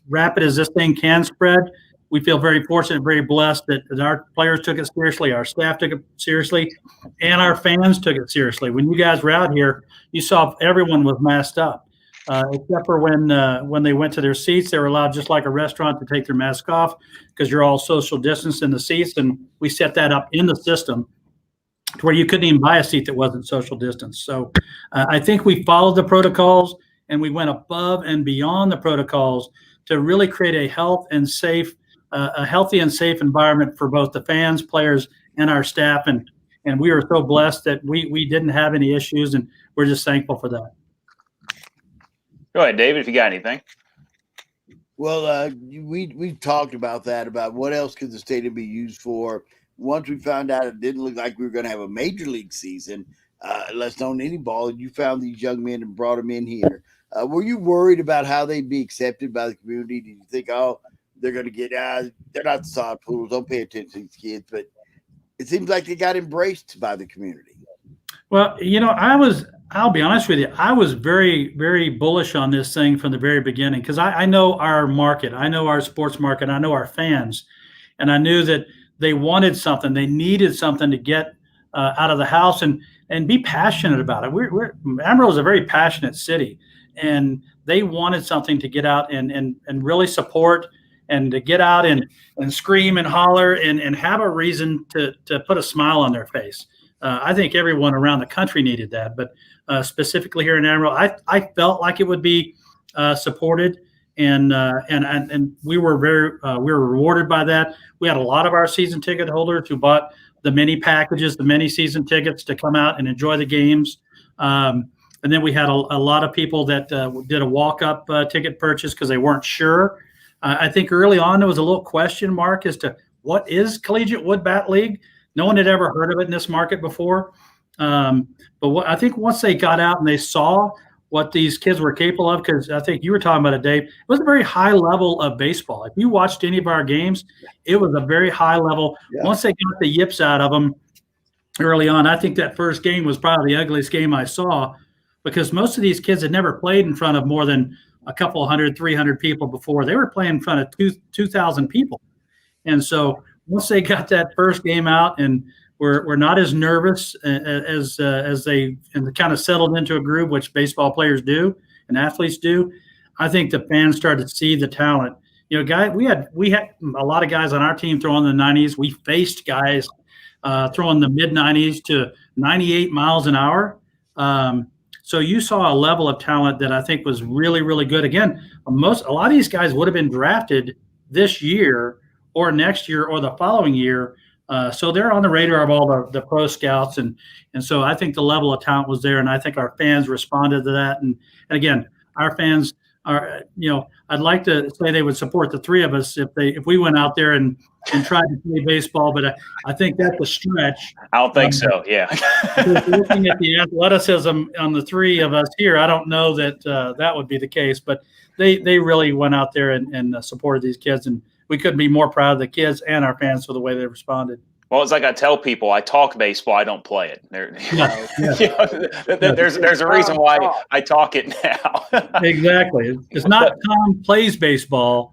rapid as this thing can spread, we feel very fortunate, very blessed that our players took it seriously, our staff took it seriously, and our fans took it seriously. When you guys were out here, you saw everyone was masked up, except for when they went to their seats. They were allowed, just like a restaurant, to take their mask off because you're all social distance in the seats, and we set that up in the system to where you couldn't even buy a seat that wasn't social distance. So I think we followed the protocols, and we went above and beyond the protocols to really create a healthy and safe environment for both the fans, players, and our staff. And we are so blessed that we didn't have any issues, and we're just thankful for that. Go ahead, David, if you got anything. Well, we talked about that, about what else could the stadium be used for. Once we found out it didn't look like we were going to have a major league season, let's own any ball, and you found these young men and brought them in here. Were you worried about how they'd be accepted by the community? Did you think, they're going to get they're not the Sod Poodles, don't pay attention to these kids? But it seems like they got embraced by the community. Well, I'll be honest with you, I was very, very bullish on this thing from the very beginning because I know our market, I know our sports market, I know our fans, and I knew that they wanted something, they needed something to get out of the house and be passionate about it. Amarillo is a very passionate city, and they wanted something to get out and really support, and to get out and scream and holler and have a reason to put a smile on their face. I think everyone around the country needed that, but specifically here in Amarillo, I felt like it would be supported, and we were rewarded by that. We had a lot of our season ticket holders who bought the mini packages, the mini season tickets to come out and enjoy the games. And then we had a lot of people that did a walk-up ticket purchase because they weren't sure. I think early on there was a little question mark as to what is Collegiate Wood Bat League. No one had ever heard of it in this market before. But I think once they got out and they saw what these kids were capable of, because I think you were talking about it, Dave, it was a very high level of baseball. If you watched any of our games, it was a very high level. Yeah. Once they got the yips out of them early on, I think that first game was probably the ugliest game I saw, because most of these kids had never played in front of more than a couple 100, 300 people before. They were playing in front of 2,000 people. And so once they got that first game out and we're not as nervous as they kind of settled into a groove, which baseball players do and athletes do, I think the fans started to see the talent. We had a lot of guys on our team throwing the 90s. We faced guys throwing the mid 90s to 98 miles an hour. So you saw a level of talent that I think was really, really good. Again, a lot of these guys would have been drafted this year or next year or the following year. So they're on the radar of all the pro scouts. And so I think the level of talent was there, and I think our fans responded to that. And again, our fans are, I'd like to say they would support the three of us if we went out there and tried to play baseball, but I think that's a stretch. I don't think so. Yeah. Looking at the athleticism on the three of us here, I don't know that that would be the case, but they really went out there and supported these kids, and we couldn't be more proud of the kids and our fans for the way they responded. Well, it's like I tell people, I talk baseball, I don't play it. There's a reason why I talk it now. Exactly. It's not Tom plays baseball.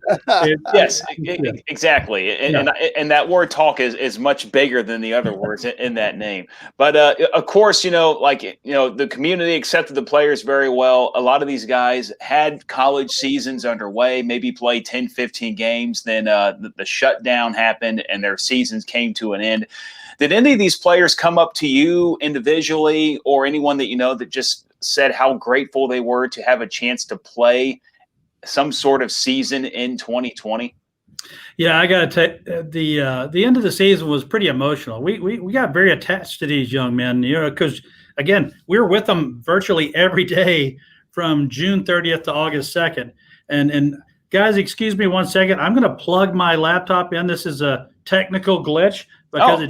Yes, exactly. And that word talk is much bigger than the other words in that name. But of course, the community accepted the players very well. A lot of these guys had college seasons underway, maybe played 10, 15 games. Then the shutdown happened and their seasons came to an end. Did any of these players come up to you individually, or anyone that that just said how grateful they were to have a chance to play some sort of season in 2020? Yeah, I got to tell the end of the season was pretty emotional. We got very attached to these young men, because again, we were with them virtually every day from June 30th to August 2nd. And guys, excuse me 1 second. I'm going to plug my laptop in. This is a technical glitch because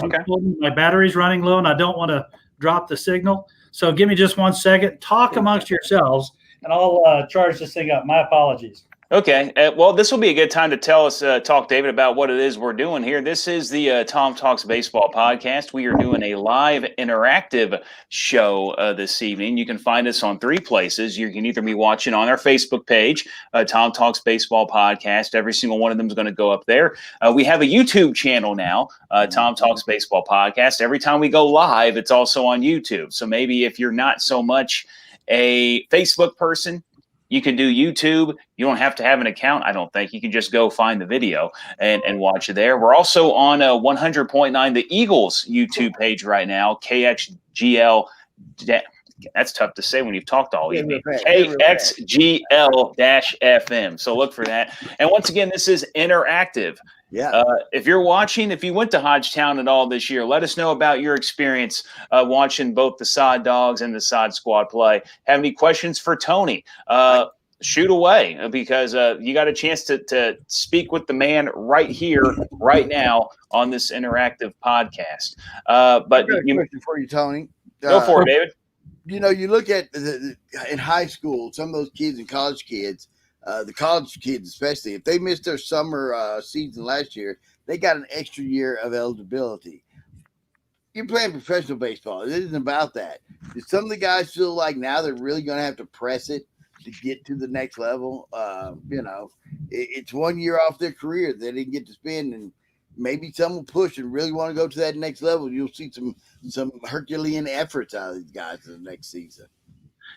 my battery's running low and I don't want to drop the signal. So give me just 1 second. Talk amongst yourselves and I'll charge this thing up. My apologies. Okay. Well, this will be a good time to talk, David, about what it is we're doing here. This is the Tom Talks Baseball podcast. We are doing a live interactive show this evening. You can find us on three places. You can either be watching on our Facebook page, Tom Talks Baseball podcast. Every single one of them is going to go up there. We have a YouTube channel now, Tom Talks Baseball podcast. Every time we go live, it's also on YouTube. So maybe if you're not so much a Facebook person, you can do YouTube. You don't have to have an account, I don't think. You can just go find the video and watch it there. We're also on 100.9, the Eagles YouTube page right now, kxgl. That's tough to say when you've talked all evening. kxgl-fm. So look for that. And once again, this is interactive. Yeah. If you're watching, if you went to Hodgetown at all this year, let us know about your experience watching both the Sod Dogs and the Sod Squad play. Have any questions for Tony? Shoot away, because you got a chance to speak with the man right here, right now on this interactive podcast. But I've got a question for you, Tony. Go for it, David. You look at in high school, some of those kids and college kids, the college kids especially, if they missed their summer season last year, they got an extra year of eligibility. You're playing professional baseball. It isn't about that. Do some of the guys feel like now they're really going to have to press it to get to the next level? It's 1 year off their career they didn't get to spend, and maybe some will push and really want to go to that next level. You'll see some Herculean efforts out of these guys in the next season.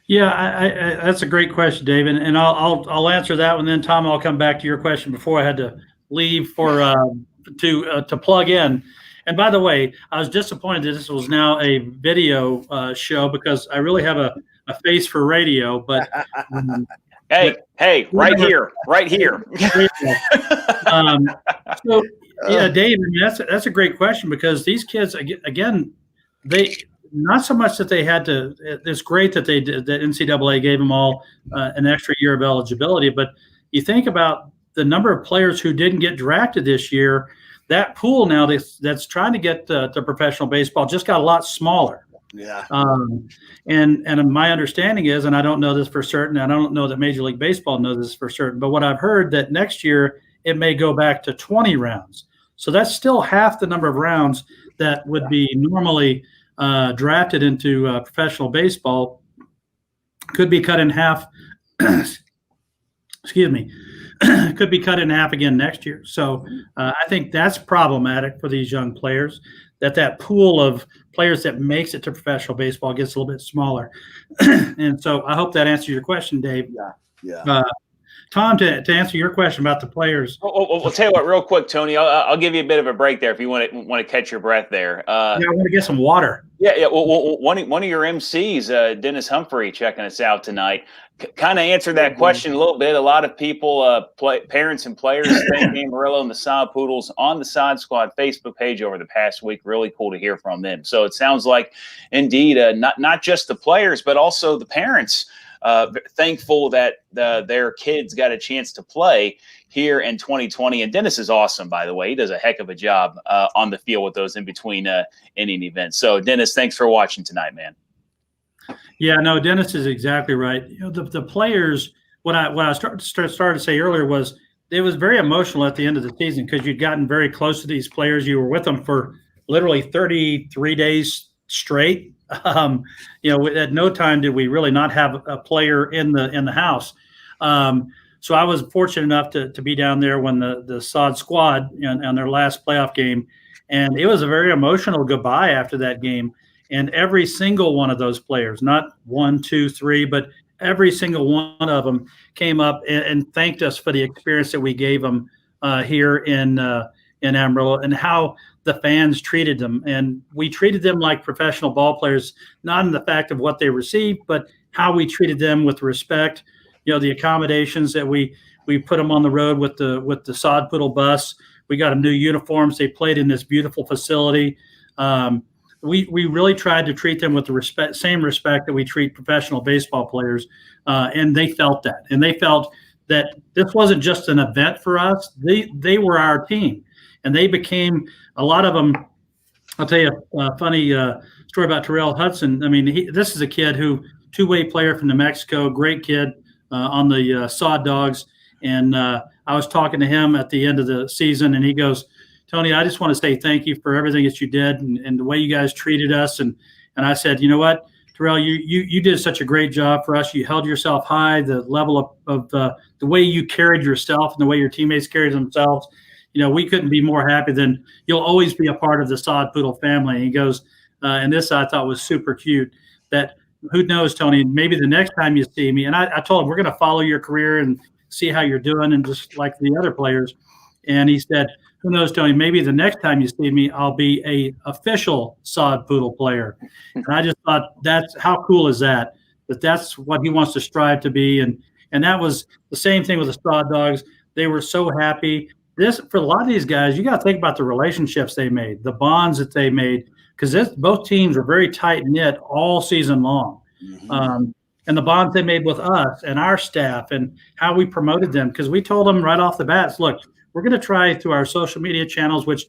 Yeah, I that's a great question, David, and I'll answer that one. Then Tom, I'll come back to your question before I had to leave for to plug in. And by the way, I was disappointed that this was now a video show because I really have a face for radio. But hey, right here. So yeah, Dave, I mean, that's a great question because these kids again, they. Not so much that they had to. It's great that they did. That NCAA gave them all an extra year of eligibility. But you think about the number of players who didn't get drafted this year. That pool now that's trying to get to professional baseball just got a lot smaller. Yeah. And my understanding is, and I don't know this for certain. I don't know that Major League Baseball knows this for certain. But what I've heard that next year it may go back to 20 rounds. So that's still half the number of rounds that would be normally drafted into professional baseball. Could be cut in half. Excuse me. Could be cut in half again next year. So I think that's problematic for these young players, that pool of players that makes it to professional baseball gets a little bit smaller. And so I hope that answers your question, Dave. Yeah. Tom, to answer your question about the players. I'll tell you what, real quick, Tony. I'll give you a bit of a break there if you want to catch your breath there. I want to get some water. Yeah. Well, one of your MCs, Dennis Humphrey, checking us out tonight, kind of answered that question a little bit. A lot of people, parents and players, thank Amarillo and the Sod Poodles on the Sod Squad Facebook page over the past week. Really cool to hear from them. So it sounds like, indeed, not just the players, but also the parents thankful that their kids got a chance to play here in 2020. And Dennis is awesome, by the way. He does a heck of a job on the field with those in between inning events. So, Dennis, thanks for watching tonight, man. Yeah, no, Dennis is exactly right. The players, what I started to say earlier was it was very emotional at the end of the season because you'd gotten very close to these players. You were with them for literally 33 days straight. At no time did we really not have a player in the house. So I was fortunate enough to be down there when the Sod squad on their last playoff game, and it was a very emotional goodbye after that game. And every single one of those players, not 1, 2, 3, but every single one of them came up and thanked us for the experience that we gave them here in Amarillo, and how the fans treated them. And we treated them like professional ball players, not in the fact of what they received, but how we treated them with respect. The accommodations that we put them on the road with the Sod Poodle bus. We got them new uniforms. They played in this beautiful facility. We really tried to treat them with the same respect that we treat professional baseball players, and they felt that. And they felt that this wasn't just an event for us. They were our team, and they became a lot of them. I'll tell you a funny story about Terrell Hudson. I mean, this is a kid who two-way player from New Mexico, great kid on the Sod Dogs, and I was talking to him at the end of the season, and he goes, "Tony, I just want to say thank you for everything that you did and the way you guys treated us." And I said, "You know what, Terrell, you did such a great job for us. You held yourself high. The level of the way you carried yourself and the way your teammates carried themselves, we couldn't be more happy than you'll always be a part of the Sod Poodle family." And he goes, and this I thought was super cute, that who knows, Tony, maybe the next time you see me, and I told him, we're going to follow your career and see how you're doing, and just like the other players. And he said, who knows, Tony, maybe the next time you see me, I'll be a official Sod Poodle player. And I just thought, that's how cool is that that's what he wants to strive to be. And that was the same thing with the Sod Dogs. They were so happy. For a lot of these guys, you got to think about the relationships they made, the bonds that they made, because both teams were very tight knit all season long. Mm-hmm. And the bonds they made with us and our staff and how we promoted them, because we told them right off the bat, look, we're going to try through our social media channels, which,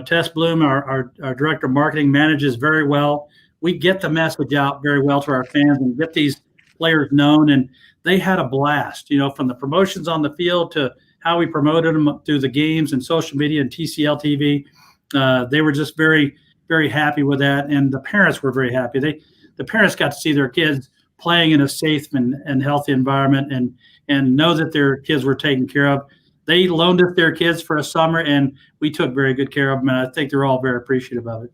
Tess Bloom, our director of marketing, manages very well. We get the message out very well to our fans and get these players known. And they had a blast, from the promotions on the field to how we promoted them through the games and social media and TCL TV. They were just very, very happy with that. And the parents were very happy. The parents got to see their kids playing in a safe and healthy environment and know that their kids were taken care of. They loaned us their kids for a summer, and we took very good care of them, and I think they're all very appreciative of it.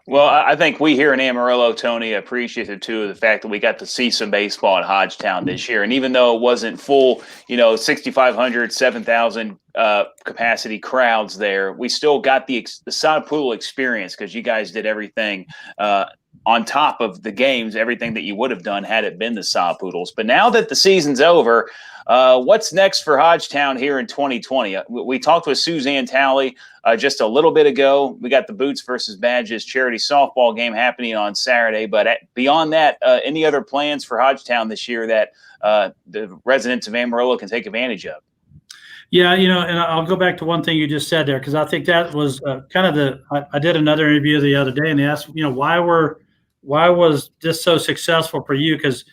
Well, I think we here in Amarillo, Tony, appreciative too of the fact that we got to see some baseball at Hodgetown this year. And even though it wasn't full, 6,500, 7,000 capacity crowds there, we still got the Sod Poodle experience because you guys did everything on top of the games, everything that you would have done had it been the Sod Poodles. But now that the season's over, what's next for Hodgetown here in 2020? We talked with Suzanne Talley just a little bit ago. We got the Boots versus Badges charity softball game happening on Saturday. But beyond that, any other plans for Hodgetown this year that the residents of Amarillo can take advantage of? Yeah, and I'll go back to one thing you just said there, because I think that was kind of I did another interview the other day, and they asked, why was this so successful for you? Because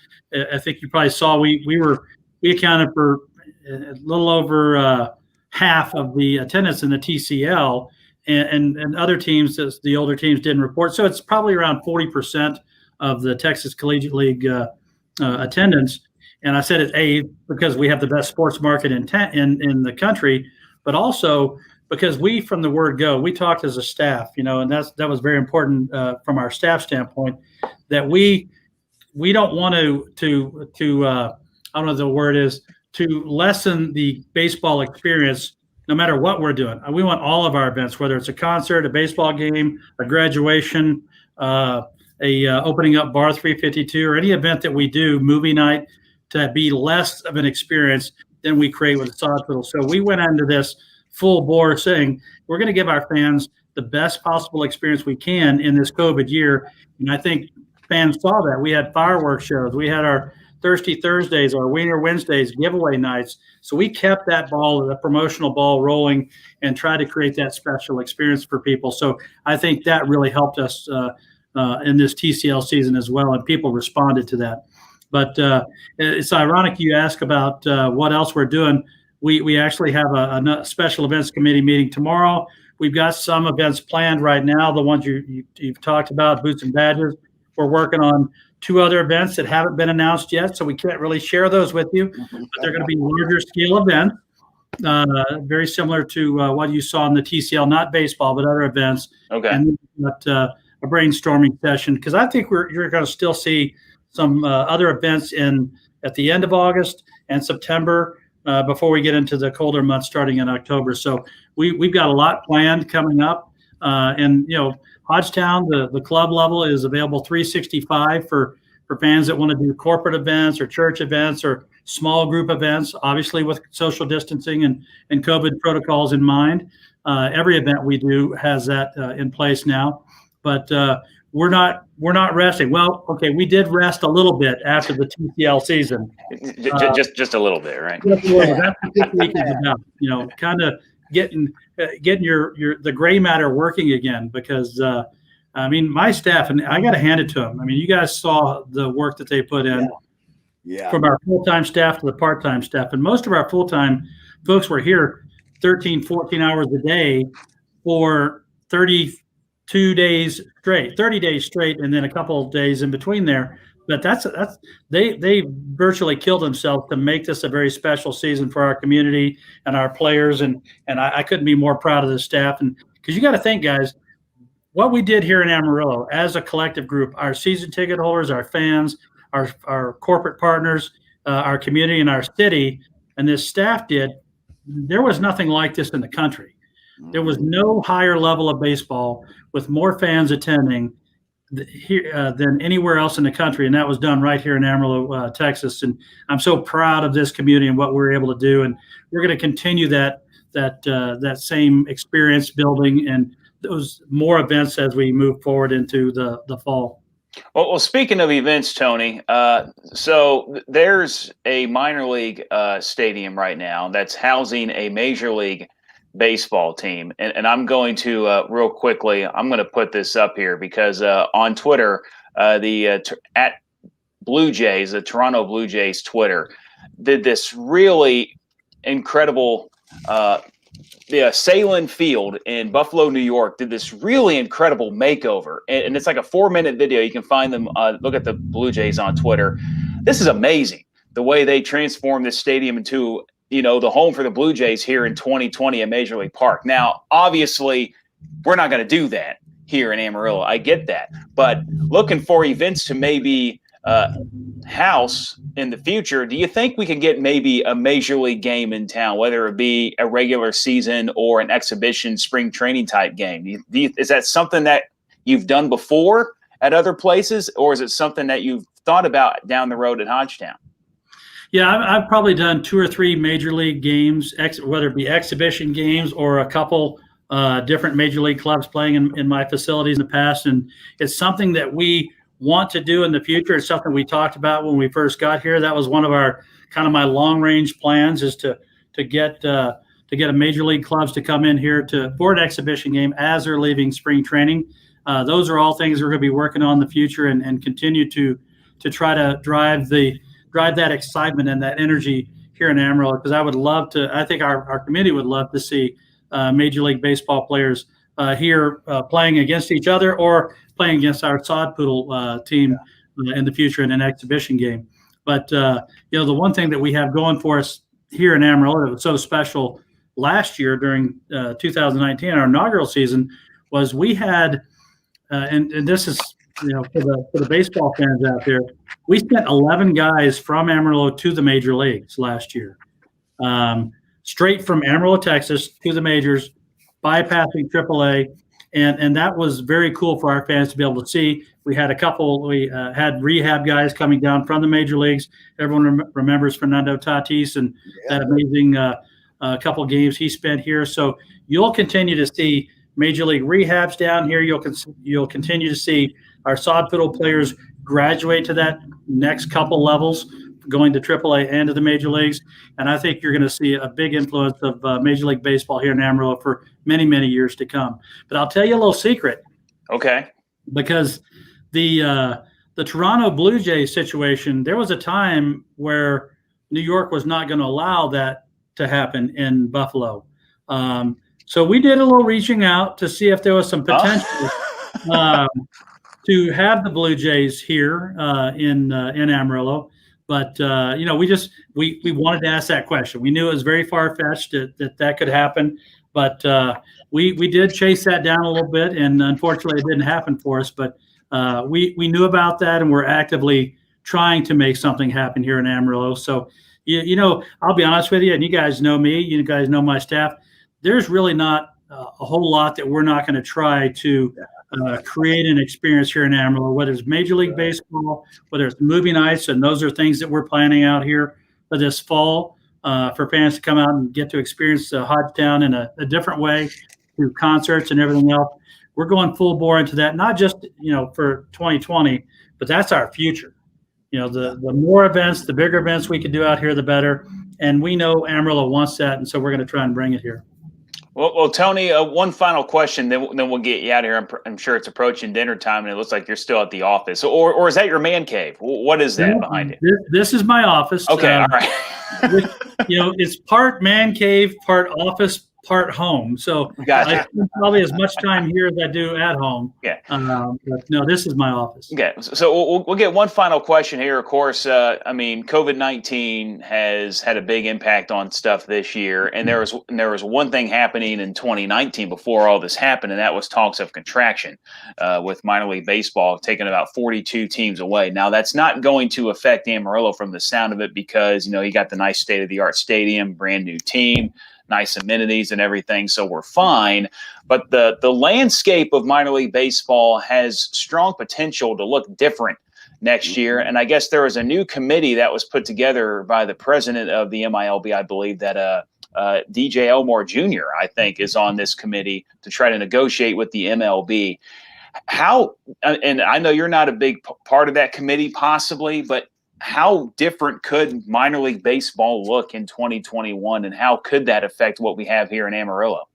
I think you probably saw we accounted for a little over half of the attendance in the TCL, and other teams, the older teams, didn't report. So it's probably around 40% of the Texas Collegiate League attendance. And I said it's because we have the best sports market in the country, but also because from the word go, we talked as a staff, and that was very important from our staff standpoint, that we don't want to I don't know what the word is, to lessen the baseball experience no matter what we're doing. We want all of our events, whether it's a concert, a baseball game, a graduation, opening up Bar 352, or any event that we do, movie night, to be less of an experience than we create with Sod Poodle. So we went into this full bore saying, we're going to give our fans the best possible experience we can in this COVID year. And I think fans saw that. We had fireworks shows. We had Thirsty Thursdays or Wiener Wednesdays, giveaway nights. So we kept that ball, the promotional ball rolling and tried to create that special experience for people. So I think that really helped us in this TCL season as well, and people responded to that. But it's ironic you ask about what else we're doing. We actually have a special events committee meeting tomorrow. We've got some events planned right now, the ones you've talked about, Boots and Badges. We're working on 2 other events that haven't been announced yet, so we can't really share those with you. But they're going to be larger scale events, very similar to what you saw in the TCL, not baseball, but other events. Okay. And we've got a brainstorming session, because I think you're going to still see some other events at the end of August and September before we get into the colder months starting in October. So we've got a lot planned coming up, and Hodgetown, the club level is available 365 for fans that want to do corporate events or church events or small group events, obviously with social distancing and COVID protocols in mind. Every event we do has that in place now, but we're not resting. Well, okay, we did rest a little bit after the TCL season. Just a little bit, right? That's what this week is about. Kind of getting your the gray matter working again, because my staff, and I got to hand it to them. You guys saw the work that they put in. Yeah. From our full-time staff to the part-time staff, and most of our full-time folks were here 13, 14 hours a day for 32 days straight, 30 days straight, and then a couple of days in between there. But they virtually killed themselves to make this a very special season for our community and our players, and I couldn't be more proud of the staff. And because you got to think, guys, what we did here in Amarillo as a collective group, our season ticket holders, our fans, our corporate partners, our community, and our city, and this staff did, there was nothing like this in the country. There was no higher level of baseball with more fans attending here than anywhere else in the country, and that was done right here in Amarillo, Texas. And I'm so proud of this community and what we're able to do, and we're going to continue that same experience building and those more events as we move forward into the fall. Well, speaking of events, Tony, so there's a minor league stadium right now that's housing a major league baseball team. And I'm going to, real quickly, I'm going to put this up here because on Twitter, at Blue Jays, the Toronto Blue Jays Twitter, did this really incredible the Salem Field in Buffalo, New York, did this really incredible makeover. And it's like a 4-minute video. You can find them. Look at the Blue Jays on Twitter. This is amazing, the way they transformed this stadium into, the home for the Blue Jays here in 2020 at Major League Park. Now, obviously, we're not going to do that here in Amarillo. I get that. But looking for events to maybe house in the future, do you think we could get maybe a major league game in town, whether it be a regular season or an exhibition spring training type game? Is that something that you've done before at other places, or is it something that you've thought about down the road at Hodgetown? Yeah, I've probably done 2 or 3 major league games, whether it be exhibition games or a couple different major league clubs playing in my facilities in the past. And it's something that we want to do in the future. It's something we talked about when we first got here. That was one of our my long range plans, is to get a major league clubs to come in here for an exhibition game as they're leaving spring training. Those are all things we're going to be working on in the future and continue to try to drive that excitement and that energy here in Amarillo, because I think our committee would love to see Major League Baseball players here playing against each other or playing against our Sod Poodle team in the future in an exhibition game. But the one thing that we have going for us here in Amarillo that was so special last year during 2019, our inaugural season, was we had, and this is for the baseball fans out there, we sent 11 guys from Amarillo to the major leagues last year, straight from Amarillo, Texas, to the majors, bypassing AAA. And that was very cool for our fans to be able to see. We had had rehab guys coming down from the major leagues. Everyone remembers Fernando Tatis and that amazing couple games he spent here. So you'll continue to see major league rehabs down here. You'll continue to see our Sod Poodle players graduate to that next couple levels going to AAA and to the major leagues. And I think you're going to see a big influence of Major League Baseball here in Amarillo for many, many years to come. But I'll tell you a little secret. Okay. Because the Toronto Blue Jays situation, there was a time where New York was not going to allow that to happen in Buffalo. So we did a little reaching out to see if there was some potential to have the Blue Jays here in Amarillo. But we wanted to ask that question. We knew it was very far-fetched that could happen. But we did chase that down a little bit, and unfortunately it didn't happen for us. But we knew about that, and we're actively trying to make something happen here in Amarillo. So, I'll be honest with you, and you guys know me, you guys know my staff. There's really not a whole lot that we're not going to try to create an experience here in Amarillo, whether it's Major League Baseball, whether it's movie nights, and those are things that we're planning out here for this fall for fans to come out and get to experience Hodgetown in a different way through concerts and everything else. We're going full bore into that, not just, for 2020, but that's our future. The more events, the bigger events we can do out here, the better. And we know Amarillo wants that, and so we're going to try and bring it here. Well, Tony, one final question, then we'll get you out of here. I'm sure it's approaching dinner time, and it looks like you're still at the office. Or is that your man cave? What is that behind you? This is my office. Okay, all right. It's part man cave, part office, part home. So gotcha. I spend probably as much time here as I do at home. Yeah. But no, this is my office. Okay. So we'll get one final question here. Of course, COVID-19 has had a big impact on stuff this year, and there was one thing happening in 2019 before all this happened, and that was talks of contraction with minor league baseball taking about 42 teams away. Now that's not going to affect Amarillo from the sound of it because you got the nice state-of-the-art stadium, brand new team, nice amenities and everything, so we're fine. But the landscape of minor league baseball has strong potential to look different next year. And I guess there was a new committee that was put together by the president of the MILB, I believe, that DJ Elmore Jr., I think, is on this committee to try to negotiate with the MLB. How, and I know you're not a big part of that committee possibly, but how different could minor league baseball look in 2021, and how could that affect what we have here in Amarillo?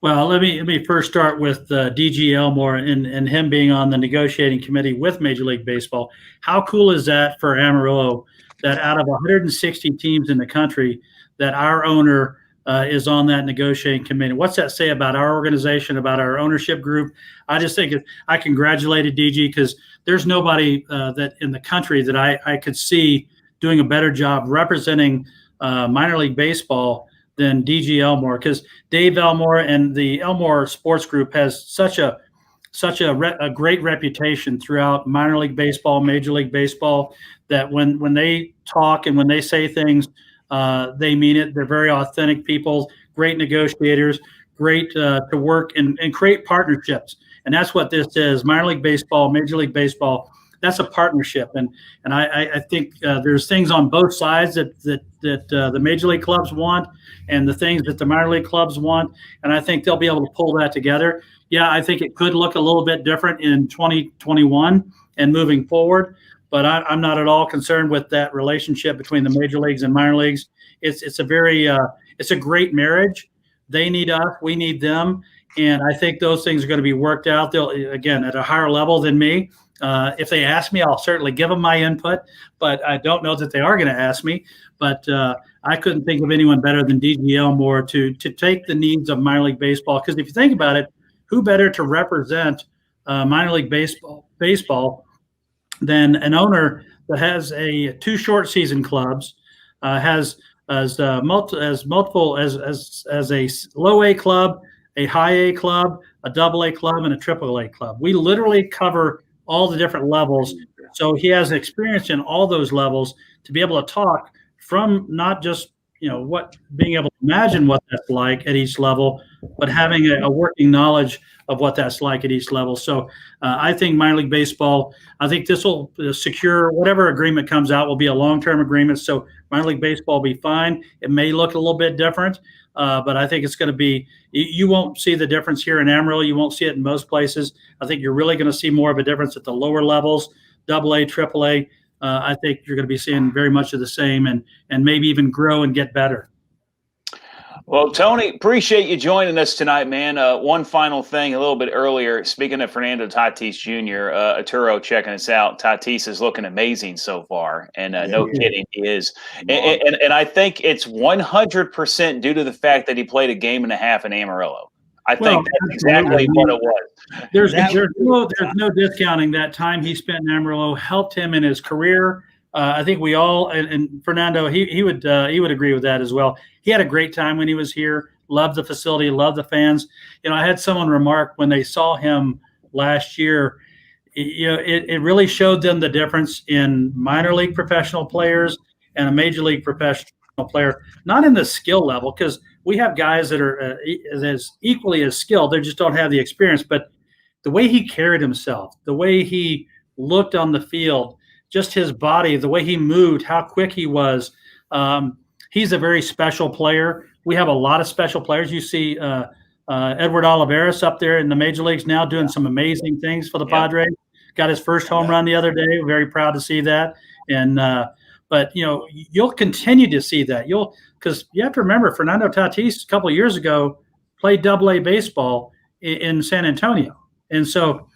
Well, let me first start with DG Elmore and him being on the negotiating committee with Major League Baseball. How cool is that for Amarillo that out of 160 teams in the country that our owner is on that negotiating committee? What's that say about our organization, about our ownership group? I just think I congratulated DG because there's nobody that in the country that I could see doing a better job representing minor league baseball than DG Elmore, because Dave Elmore and the Elmore Sports Group has such a great reputation throughout minor league baseball, Major League Baseball, that when they talk and when they say things, they mean it. They're very authentic people, great negotiators, great to work and create partnerships. And that's what this is. Minor league baseball, Major League Baseball, that's a partnership. And I think there's things on both sides that the Major League clubs want and the things that the minor league clubs want. And I think they'll be able to pull that together. Yeah, I think it could look a little bit different in 2021 and moving forward. But I'm not at all concerned with that relationship between the major leagues and minor leagues. It's a great marriage. They need us, we need them, and I think those things are going to be worked out. They'll, again, at a higher level than me. If they ask me, I'll certainly give them my input, but I don't know that they are going to ask me. But I couldn't think of anyone better than DG Elmore to take the needs of minor league baseball. Because if you think about it, who better to represent minor league baseball than an owner that has two short season clubs, has as multiple as a low A club, a high A club, a double A club, and a triple A club. We literally cover all the different levels. So he has experience in all those levels to be able to talk from not just being able to imagine what that's like at each level, but having a working knowledge of what that's like at each level. So I think minor league baseball, I think this will secure whatever agreement comes out will be a long-term agreement. So minor league baseball will be fine. It may look a little bit different, but I think it's going to be, you won't see the difference here in Amarillo. You won't see it in most places. I think you're really going to see more of a difference at the lower levels, double A, triple A. I think you're going to be seeing very much of the same, and maybe even grow and get better. Well, Tony, appreciate you joining us tonight, man. One final thing, a little bit earlier, speaking of Fernando Tatis Jr., Arturo checking us out. Tatis is looking amazing so far, and no kidding, he is. And I think it's 100% due to the fact that he played a game and a half in Amarillo. I think that's exactly what it was. There's no discounting that time he spent in Amarillo helped him in his career. I think we all, and Fernando, he would agree with that as well. He had a great time when he was here. Loved the facility, loved the fans. I had someone remark when they saw him last year. It really showed them the difference in minor league professional players and a major league professional player. Not in the skill level, because we have guys that are as equally as skilled. They just don't have the experience. But the way he carried himself, the way he looked on the field, just his body, the way he moved, how quick he was. He's a very special player. We have a lot of special players. You see Edward Olivares up there in the major leagues now doing some amazing things for the Padres. Got his first home run the other day. Very proud to see that. And but you'll continue to see that. Because you have to remember, Fernando Tatis a couple of years ago played AA baseball in San Antonio, and so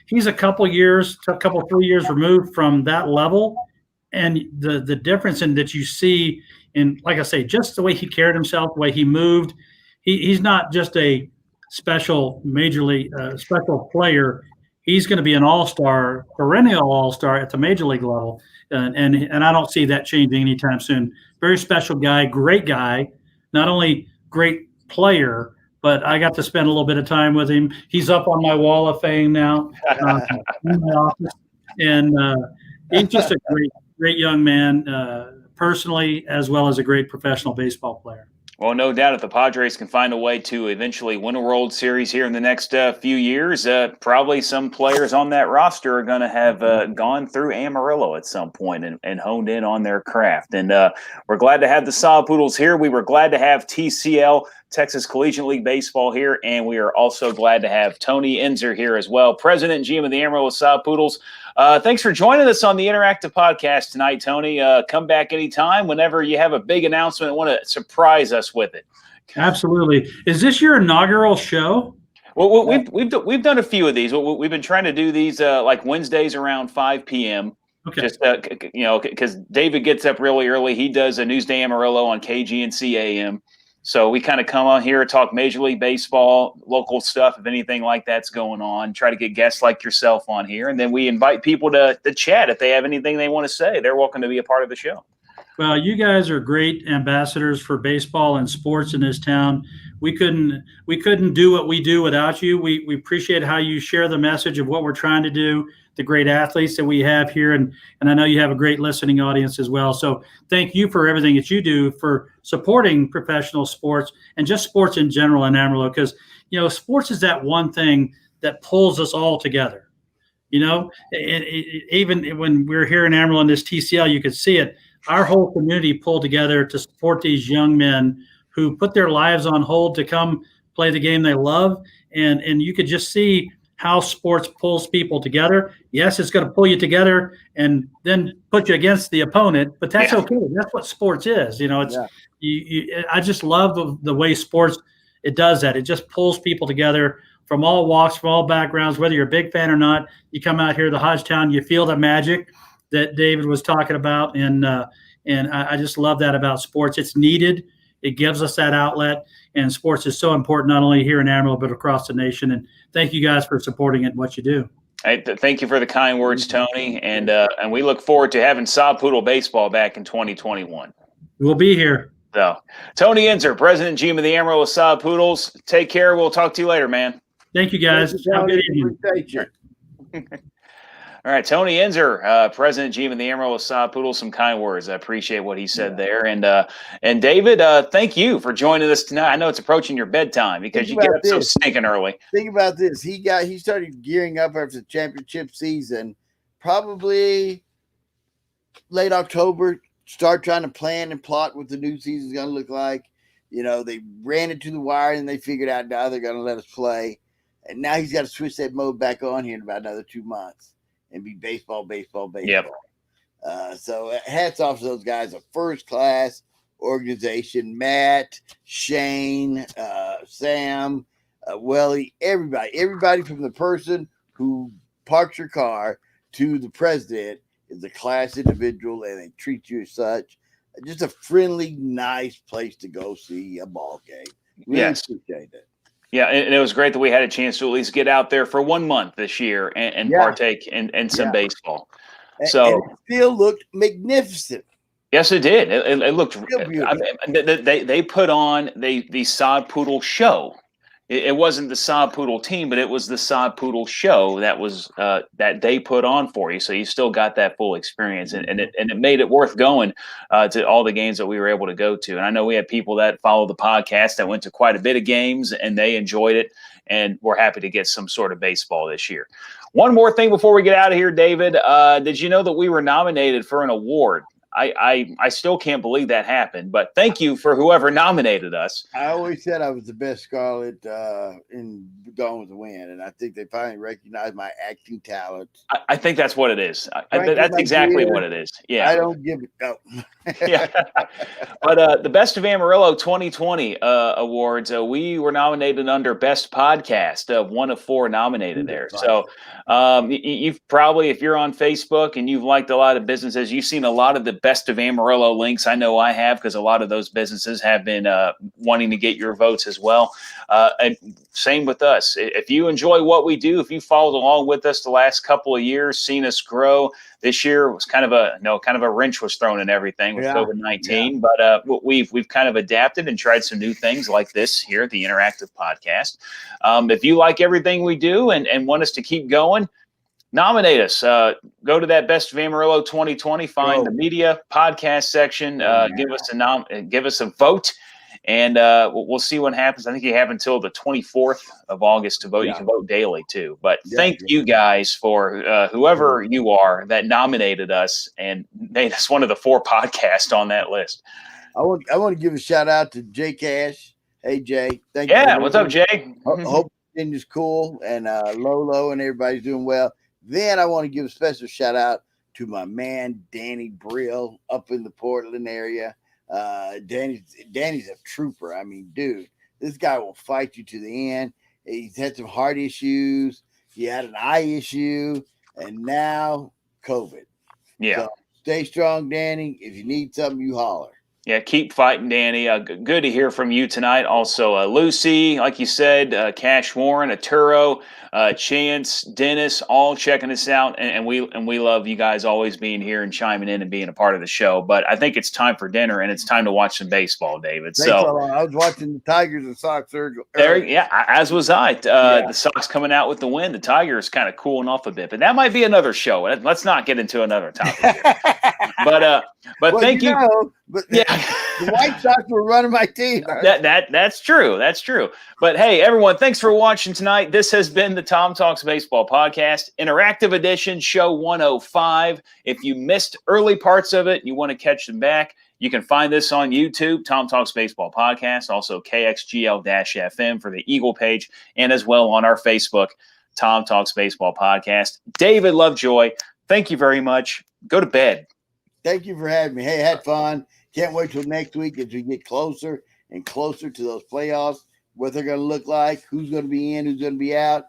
he's a couple 3 years removed from that level, and the difference in that you see in, like I say, just the way he carried himself, the way he moved. He's not just a special major league special player. He's going to be an all-star, perennial all-star at the major league level, and I don't see that changing anytime soon. Very special guy, great guy, not only great player, but I got to spend a little bit of time with him. He's up on my wall of fame now in my office, and he's just a great young man, personally, as well as a great professional baseball player. Well, no doubt if the Padres can find a way to eventually win a World Series here in the next few years, probably some players on that roster are going to have gone through Amarillo at some point and honed in on their craft. And we're glad to have the Sod Poodles here. We were glad to have TCL, Texas Collegiate League Baseball, here, and we are also glad to have Tony Ensor here as well, President and GM of the Amarillo Sod Poodles. Thanks for joining us on the Interactive Podcast tonight, Tony. Come back anytime whenever you have a big announcement and want to surprise us with it. Absolutely. Is this your inaugural show? Well, we've done a few of these. We've been trying to do these like Wednesdays around 5 p.m. Okay. Just because David gets up really early. He does a Newsday Amarillo on KGNC AM. So we kind of come on here, talk Major League Baseball, local stuff, if anything like that's going on, try to get guests like yourself on here. And then we invite people to chat if they have anything they want to say. They're welcome to be a part of the show. Well, you guys are great ambassadors for baseball and sports in this town. We couldn't do what we do without you. We appreciate how you share the message of what we're trying to do, the great athletes that we have here, and I know you have a great listening audience as well. So thank you for everything that you do for supporting professional sports and just sports in general in Amarillo, because sports is that one thing that pulls us all together. Even when we're here in Amarillo in this TCL, you could see it. Our whole community pulled together to support these young men who put their lives on hold to come play the game they love. And you could just see how sports pulls people together. Yes, it's going to pull you together and then put you against the opponent, but that's okay. That's what sports is. I just love the way sports, it does that. It just pulls people together from all walks, from all backgrounds, whether you're a big fan or not. You come out here to Hodgetown, you feel the magic that David was talking about. And I just love that about sports. It's needed. It gives us that outlet, and sports is so important, not only here in Amarillo, but across the nation. And thank you guys for supporting it and what you do. Hey, thank you for the kind words, Tony. And we look forward to having Sod Poodle baseball back in 2021. We'll be here. So, Tony Ensor, President and GM of the Amarillo Sod Poodles. Take care. We'll talk to you later, man. Thank you, guys. Have a good evening. All right, Tony Ensor, President and GM of the Amarillo Sod Poodles, some kind words. I appreciate what he said there. And David, thank you for joining us tonight. I know it's approaching your bedtime because you get up so stinking early. Think about this. He started gearing up after the championship season, probably late October, start trying to plan and plot what the new season is going to look like. They ran it to the wire and they figured out now they're going to let us play. And now he's got to switch that mode back on here in about another 2 months and be baseball. Yep. So hats off to those guys, a first-class organization. Matt, Shane, Sam, Welly, everybody from the person who parks your car to the president is a class individual, and they treat you as such. Just a friendly, nice place to go see a ball game. Really appreciate it. Yeah, and it was great that we had a chance to at least get out there for 1 month this year and partake in some baseball. So and it still looked magnificent. Yes, it did. It looked. I mean, they put on the Sod Poodle show. It wasn't the Sod Poodle team, but it was the Sod Poodle show that was that they put on for you. So you still got that full experience, and it made it worth going to all the games that we were able to go to. And I know we had people that follow the podcast that went to quite a bit of games, and they enjoyed it. And we're happy to get some sort of baseball this year. One more thing before we get out of here, David. Did you know that we were nominated for an award? I still can't believe that happened, but thank you for whoever nominated us. I always said I was the best Scarlet in Gone with the Wind, and I think they finally recognized my acting talents. I think that's what it is. That's exactly what it is. Yeah. I don't give it up. Yeah. But the Best of Amarillo 2020 awards, we were nominated under Best Podcast, one of 4 nominated there. So you've probably, if you're on Facebook and you've liked a lot of businesses, you've seen a lot of the Best of Amarillo links. I know I have, because a lot of those businesses have been wanting to get your votes as well. And same with us. If you enjoy what we do, if you followed along with us the last couple of years, seen us grow, this year was kind of a wrench was thrown in everything with COVID-19, but we've kind of adapted and tried some new things like this here, the interactive podcast. If you like everything we do and want us to keep going, nominate us. Go to that Best of Amarillo 2020, find the media podcast section, give us a vote. And we'll see what happens. I think you have until the 24th of August to vote. You can vote daily, too. But thank you guys for whoever you are that nominated us and made us one of the 4 podcasts on that list. I want to give a shout out to Jay Cash. Hey, Jay. Thank you. Yeah, what's up, Jay? Hope is cool, and Lolo and everybody's doing well. Then I want to give a special shout out to my man, Danny Brill, up in the Portland area. Danny's a trooper. I mean, dude, this guy will fight you to the end. He's had some heart issues. He had an eye issue, and now COVID. Yeah. So stay strong, Danny. If you need something, you holler. Yeah, keep fighting, Danny. Good to hear from you tonight. Also, Lucy, like you said, Cash Warren, Arturo, Chance, Dennis, all checking us out, and we love you guys always being here and chiming in and being a part of the show. But I think it's time for dinner, and it's time to watch some baseball, David. Thanks, I was watching the Tigers and Sox earlier. As was I. The Sox coming out with the win. The Tigers kind of cooling off a bit, but that might be another show. Let's not get into another topic here. But well, thank you. The White Sox were running my team. That's true. That's true. But hey, everyone, thanks for watching tonight. This has been the Tom Talks Baseball Podcast, Interactive Edition, Show 105. If you missed early parts of it and you want to catch them back, you can find this on YouTube, Tom Talks Baseball Podcast, also kxgl-fm for the Eagle page, and as well on our Facebook, Tom Talks Baseball Podcast. David Lovejoy, thank you very much. Go to bed. Thank you for having me. Hey, I had fun. Can't wait till next week as we get closer and closer to those playoffs, what they're going to look like, who's going to be in, who's going to be out.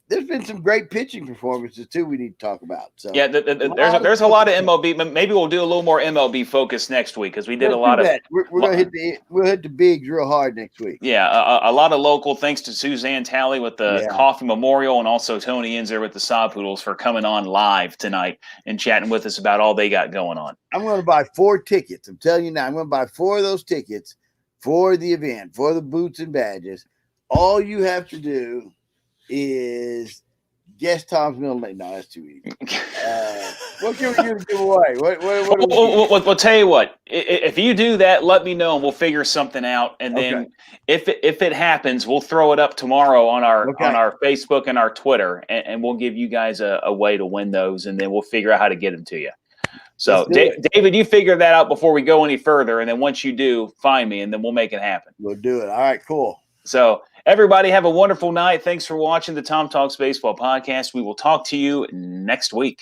There's been some great pitching performances, too, we need to talk about. So yeah, there's a lot of MLB. Maybe we'll do a little more MLB focus next week, because we did a lot of – We're going to hit the bigs real hard next week. Yeah, a lot of local, thanks to Suzanne Talley with the Coffee Memorial, and also Tony Ensor with the Sod Poodles for coming on live tonight and chatting with us about all they got going on. I'm going to buy 4 tickets. I'm telling you now, I'm going to buy 4 of those tickets for the event, for the boots and badges. All you have to do is guess Tom's middle name. No, that's too easy. What can we give away? We'll tell you what. If you do that, let me know, and we'll figure something out. And then if it happens, we'll throw it up tomorrow on our Facebook and our Twitter, and we'll give you guys a way to win those, and then we'll figure out how to get them to you. So, David, you figure that out before we go any further, and then once you do, find me, and then we'll make it happen. We'll do it. All right, cool. So, everybody have a wonderful night. Thanks for watching the Tom Talks Baseball Podcast. We will talk to you next week.